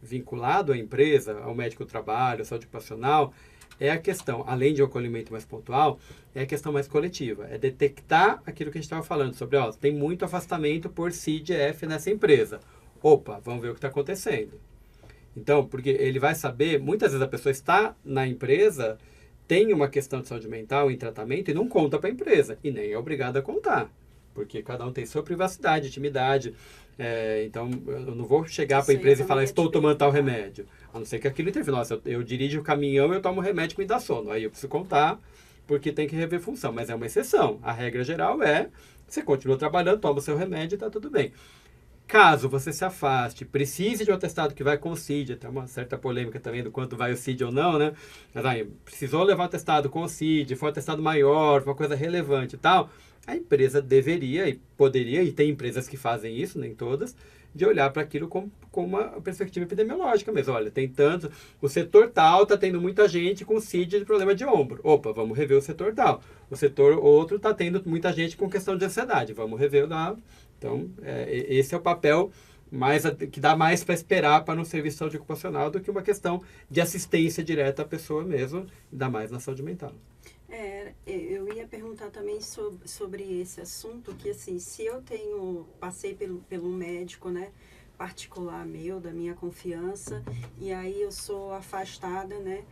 vinculado à empresa, ao médico do trabalho, à saúde ocupacional, é a questão, além de um acolhimento mais pontual, é a questão mais coletiva. É detectar aquilo que a gente estava falando sobre, tem muito afastamento por CID e F nessa empresa. Opa, vamos ver o que está acontecendo. Então, porque ele vai saber, muitas vezes a pessoa está na empresa, tem uma questão de saúde mental em tratamento e não conta para a empresa. E nem é obrigado a contar. Porque cada um tem sua privacidade, intimidade. Então, eu não vou chegar para a empresa e falar, estou tomando tal remédio. A não ser que aquilo interfira. Nossa, eu dirijo o caminhão e eu tomo remédio que me dá sono. Aí eu preciso contar, porque tem que rever função. Mas é uma exceção. A regra geral é, você continua trabalhando, toma o seu remédio e está tudo bem. Caso você se afaste, precise de um atestado que vai com o CID, tem uma certa polêmica também do quanto vai o CID ou não, né? Mas aí, precisou levar um atestado com o CID, foi um atestado maior, foi uma coisa relevante e tal, a empresa deveria e poderia, e tem empresas que fazem isso, nem todas, de olhar para aquilo com uma perspectiva epidemiológica mesmo. Olha, tem tanto, o setor tal está tendo muita gente com CID de problema de ombro. Opa, vamos rever o setor tal. O setor outro está tendo muita gente com questão de ansiedade. Vamos rever lá. Então, esse é o papel que dá mais para esperar para um serviço de saúde ocupacional do que uma questão de assistência direta à pessoa mesmo, ainda mais na saúde mental. Eu ia perguntar também sobre esse assunto, que assim, se eu passei pelo médico, né, particular meu, da minha confiança, e aí eu sou afastada, né,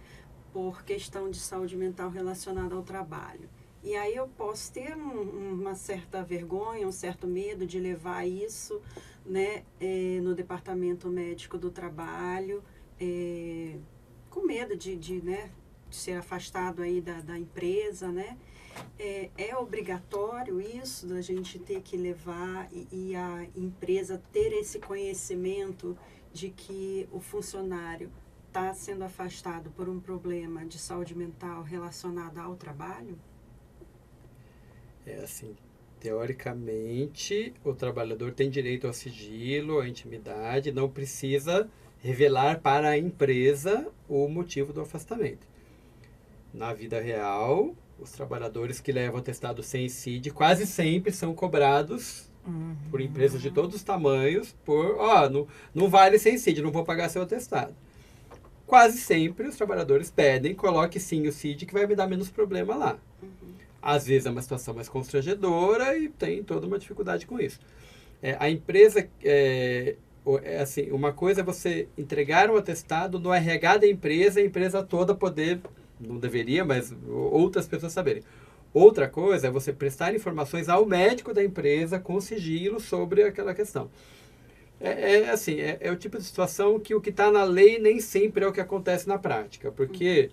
por questão de saúde mental relacionada ao trabalho. E aí eu posso ter uma certa vergonha, um certo medo de levar isso, né, no departamento médico do trabalho, com medo de ser afastado aí da empresa, né? É obrigatório isso, da gente ter que levar e a empresa ter esse conhecimento de que o funcionário está sendo afastado por um problema de saúde mental relacionado ao trabalho? Assim, teoricamente, o trabalhador tem direito ao sigilo, à intimidade, não precisa revelar para a empresa o motivo do afastamento. Na vida real, os trabalhadores que levam atestado sem CID quase sempre são cobrados por empresas de todos os tamanhos não vale sem CID, não vou pagar seu atestado. Quase sempre os trabalhadores pedem, coloque sim o CID que vai me dar menos problema lá. Às vezes é uma situação mais constrangedora e tem toda uma dificuldade com isso. A empresa, assim, uma coisa é você entregar um atestado no RH da empresa e a empresa toda poder, não deveria, mas outras pessoas saberem. Outra coisa é você prestar informações ao médico da empresa com sigilo sobre aquela questão. É o tipo de situação que o que está na lei nem sempre é o que acontece na prática, porque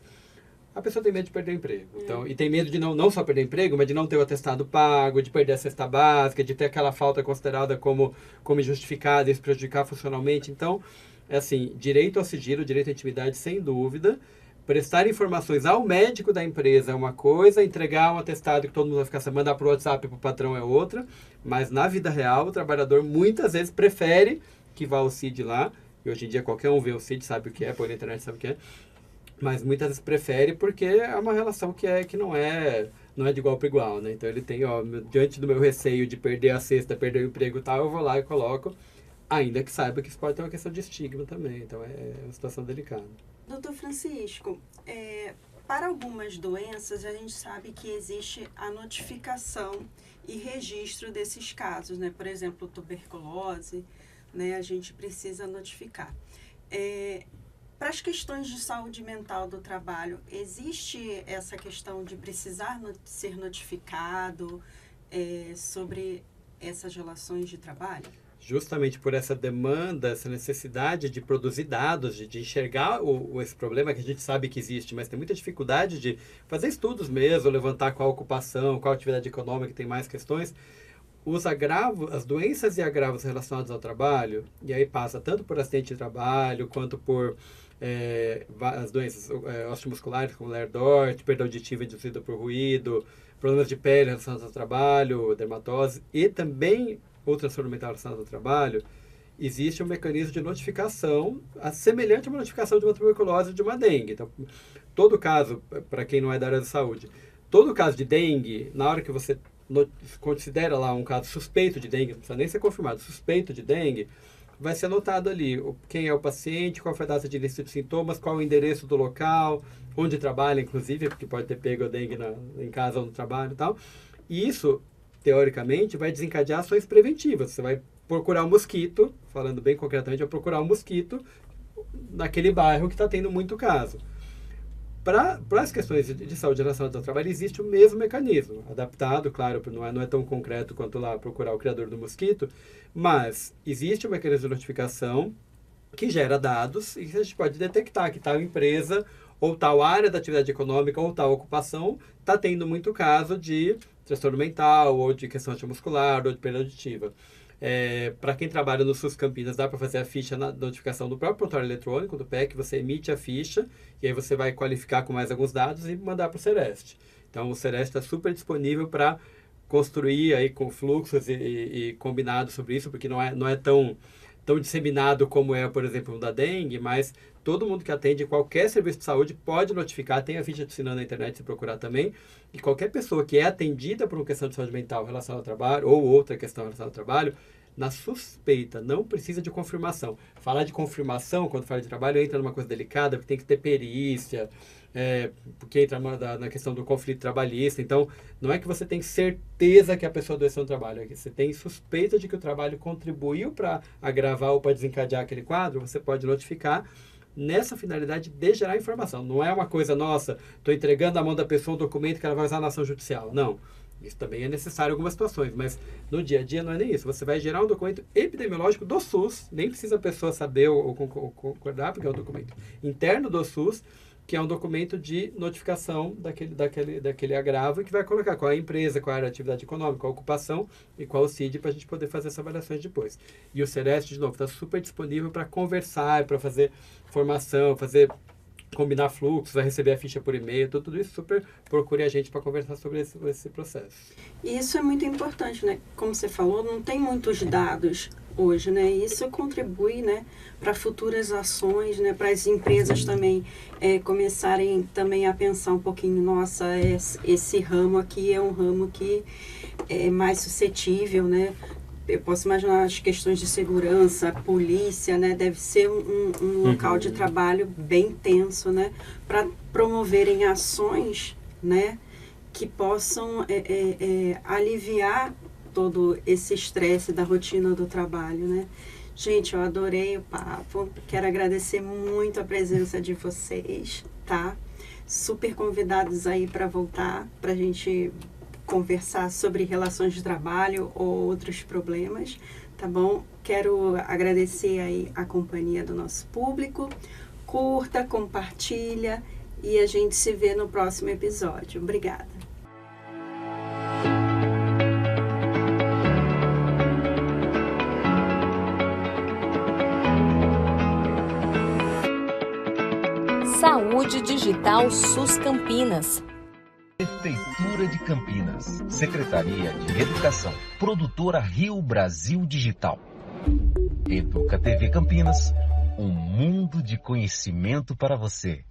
a pessoa tem medo de perder o emprego. Então, e tem medo de não só perder o emprego, mas de não ter o atestado pago, de perder a cesta básica, de ter aquela falta considerada como injustificada e se prejudicar funcionalmente. Então, assim, direito ao sigilo, direito à intimidade, sem dúvida. Prestar informações ao médico da empresa é uma coisa, entregar um atestado que todo mundo vai ficar sabendo, mandar para o WhatsApp para o patrão é outra. Mas na vida real, o trabalhador muitas vezes prefere que vá o CID lá. E hoje em dia qualquer um vê o CID, sabe o que é, põe na internet, sabe o que é. Mas muitas vezes prefere porque é uma relação que não é de igual para igual, né? Então ele tem, diante do meu receio de perder a cesta, perder o emprego e tal, eu vou lá e coloco, ainda que saiba que isso pode ter uma questão de estigma também. Então é uma situação delicada. Doutor Francisco, para algumas doenças a gente sabe que existe a notificação e registro desses casos, né? Por exemplo, tuberculose, né? A gente precisa notificar. Para as questões de saúde mental do trabalho, existe essa questão de precisar ser notificado sobre essas relações de trabalho? Justamente por essa demanda, essa necessidade de produzir dados, de enxergar esse problema que a gente sabe que existe, mas tem muita dificuldade de fazer estudos mesmo, levantar qual ocupação, qual atividade econômica que tem mais questões. As doenças e agravos relacionados ao trabalho, e aí passa tanto por acidente de trabalho, quanto por as doenças osteomusculares, como Lerdort, perda auditiva induzida por ruído, problemas de pele relacionados ao trabalho, dermatose, e também o transtorno mental relacionado ao trabalho, existe um mecanismo de notificação semelhante a uma notificação de uma tuberculose ou de uma dengue. Então, todo caso, para quem não é da área da saúde, todo caso de dengue, na hora que você considera lá um caso suspeito de dengue, não precisa nem ser confirmado, suspeito de dengue, vai ser anotado ali quem é o paciente, qual foi a data de início de sintomas, qual o endereço do local, onde trabalha, inclusive, porque pode ter pego a dengue em casa ou no trabalho e tal. E isso, teoricamente, vai desencadear ações preventivas. Você vai procurar um mosquito, falando bem concretamente, vai procurar um mosquito naquele bairro que está tendo muito caso. Para as questões de saúde relacionadas ao trabalho, existe o mesmo mecanismo, adaptado, claro, não é tão concreto quanto lá procurar o criador do mosquito, mas existe um mecanismo de notificação que gera dados e a gente pode detectar que tal empresa ou tal área da atividade econômica ou tal ocupação está tendo muito caso de transtorno mental ou de questão muscular ou de perda auditiva. Para quem trabalha no SUS Campinas, dá para fazer a ficha na notificação do próprio prontuário eletrônico do PEC, você emite a ficha e aí você vai qualificar com mais alguns dados e mandar para o Sereste. Então, o Sereste está super disponível para construir aí com fluxos e combinados sobre isso, porque não é tão disseminado como é, por exemplo, o da dengue, mas todo mundo que atende qualquer serviço de saúde pode notificar, tem a ficha de sinal na internet se procurar também, e qualquer pessoa que é atendida por uma questão de saúde mental relacionada ao trabalho, ou outra questão relacionada ao trabalho, na suspeita, não precisa de confirmação. Falar de confirmação, quando fala de trabalho, entra numa coisa delicada, porque tem que ter perícia, porque entra na questão do conflito trabalhista. Então, não é que você tem certeza que a pessoa adoeceu no trabalho, é que você tem suspeita de que o trabalho contribuiu para agravar ou para desencadear aquele quadro, você pode notificar nessa finalidade de gerar informação. Não é uma coisa, nossa, estou entregando na mão da pessoa um documento que ela vai usar na ação judicial. Não. Isso também é necessário em algumas situações, mas no dia a dia não é nem isso. Você vai gerar um documento epidemiológico do SUS, nem precisa a pessoa saber ou concordar, porque é um documento interno do SUS, que é um documento de notificação daquele agravo e que vai colocar qual é a empresa, qual é a atividade econômica, qual a ocupação e qual o CID para a gente poder fazer essas avaliações depois. E o Sereste, de novo, está super disponível para conversar, para fazer formação, combinar fluxos, vai receber a ficha por e-mail, tudo isso, super procure a gente para conversar sobre esse processo. E isso é muito importante, né? Como você falou, não tem muitos dados hoje, né? Isso contribui, né, para futuras ações, né, para as empresas também começarem também a pensar um pouquinho, nossa, esse ramo aqui é um ramo que é mais suscetível, né? Eu posso imaginar as questões de segurança, polícia, né? Deve ser um local de trabalho bem tenso, né? Para promoverem ações, né? Que possam aliviar todo esse estresse da rotina do trabalho, né? Gente, eu adorei o papo. Quero agradecer muito a presença de vocês, tá? Super convidados aí para voltar, para a gente conversar sobre relações de trabalho ou outros problemas, tá bom? Quero agradecer aí a companhia do nosso público. Curta, compartilha e a gente se vê no próximo episódio. Obrigada. Saúde Digital SUS Campinas. Prefeitura de Campinas, Secretaria de Educação, Produtora Rio Brasil Digital. Educa TV Campinas, um mundo de conhecimento para você.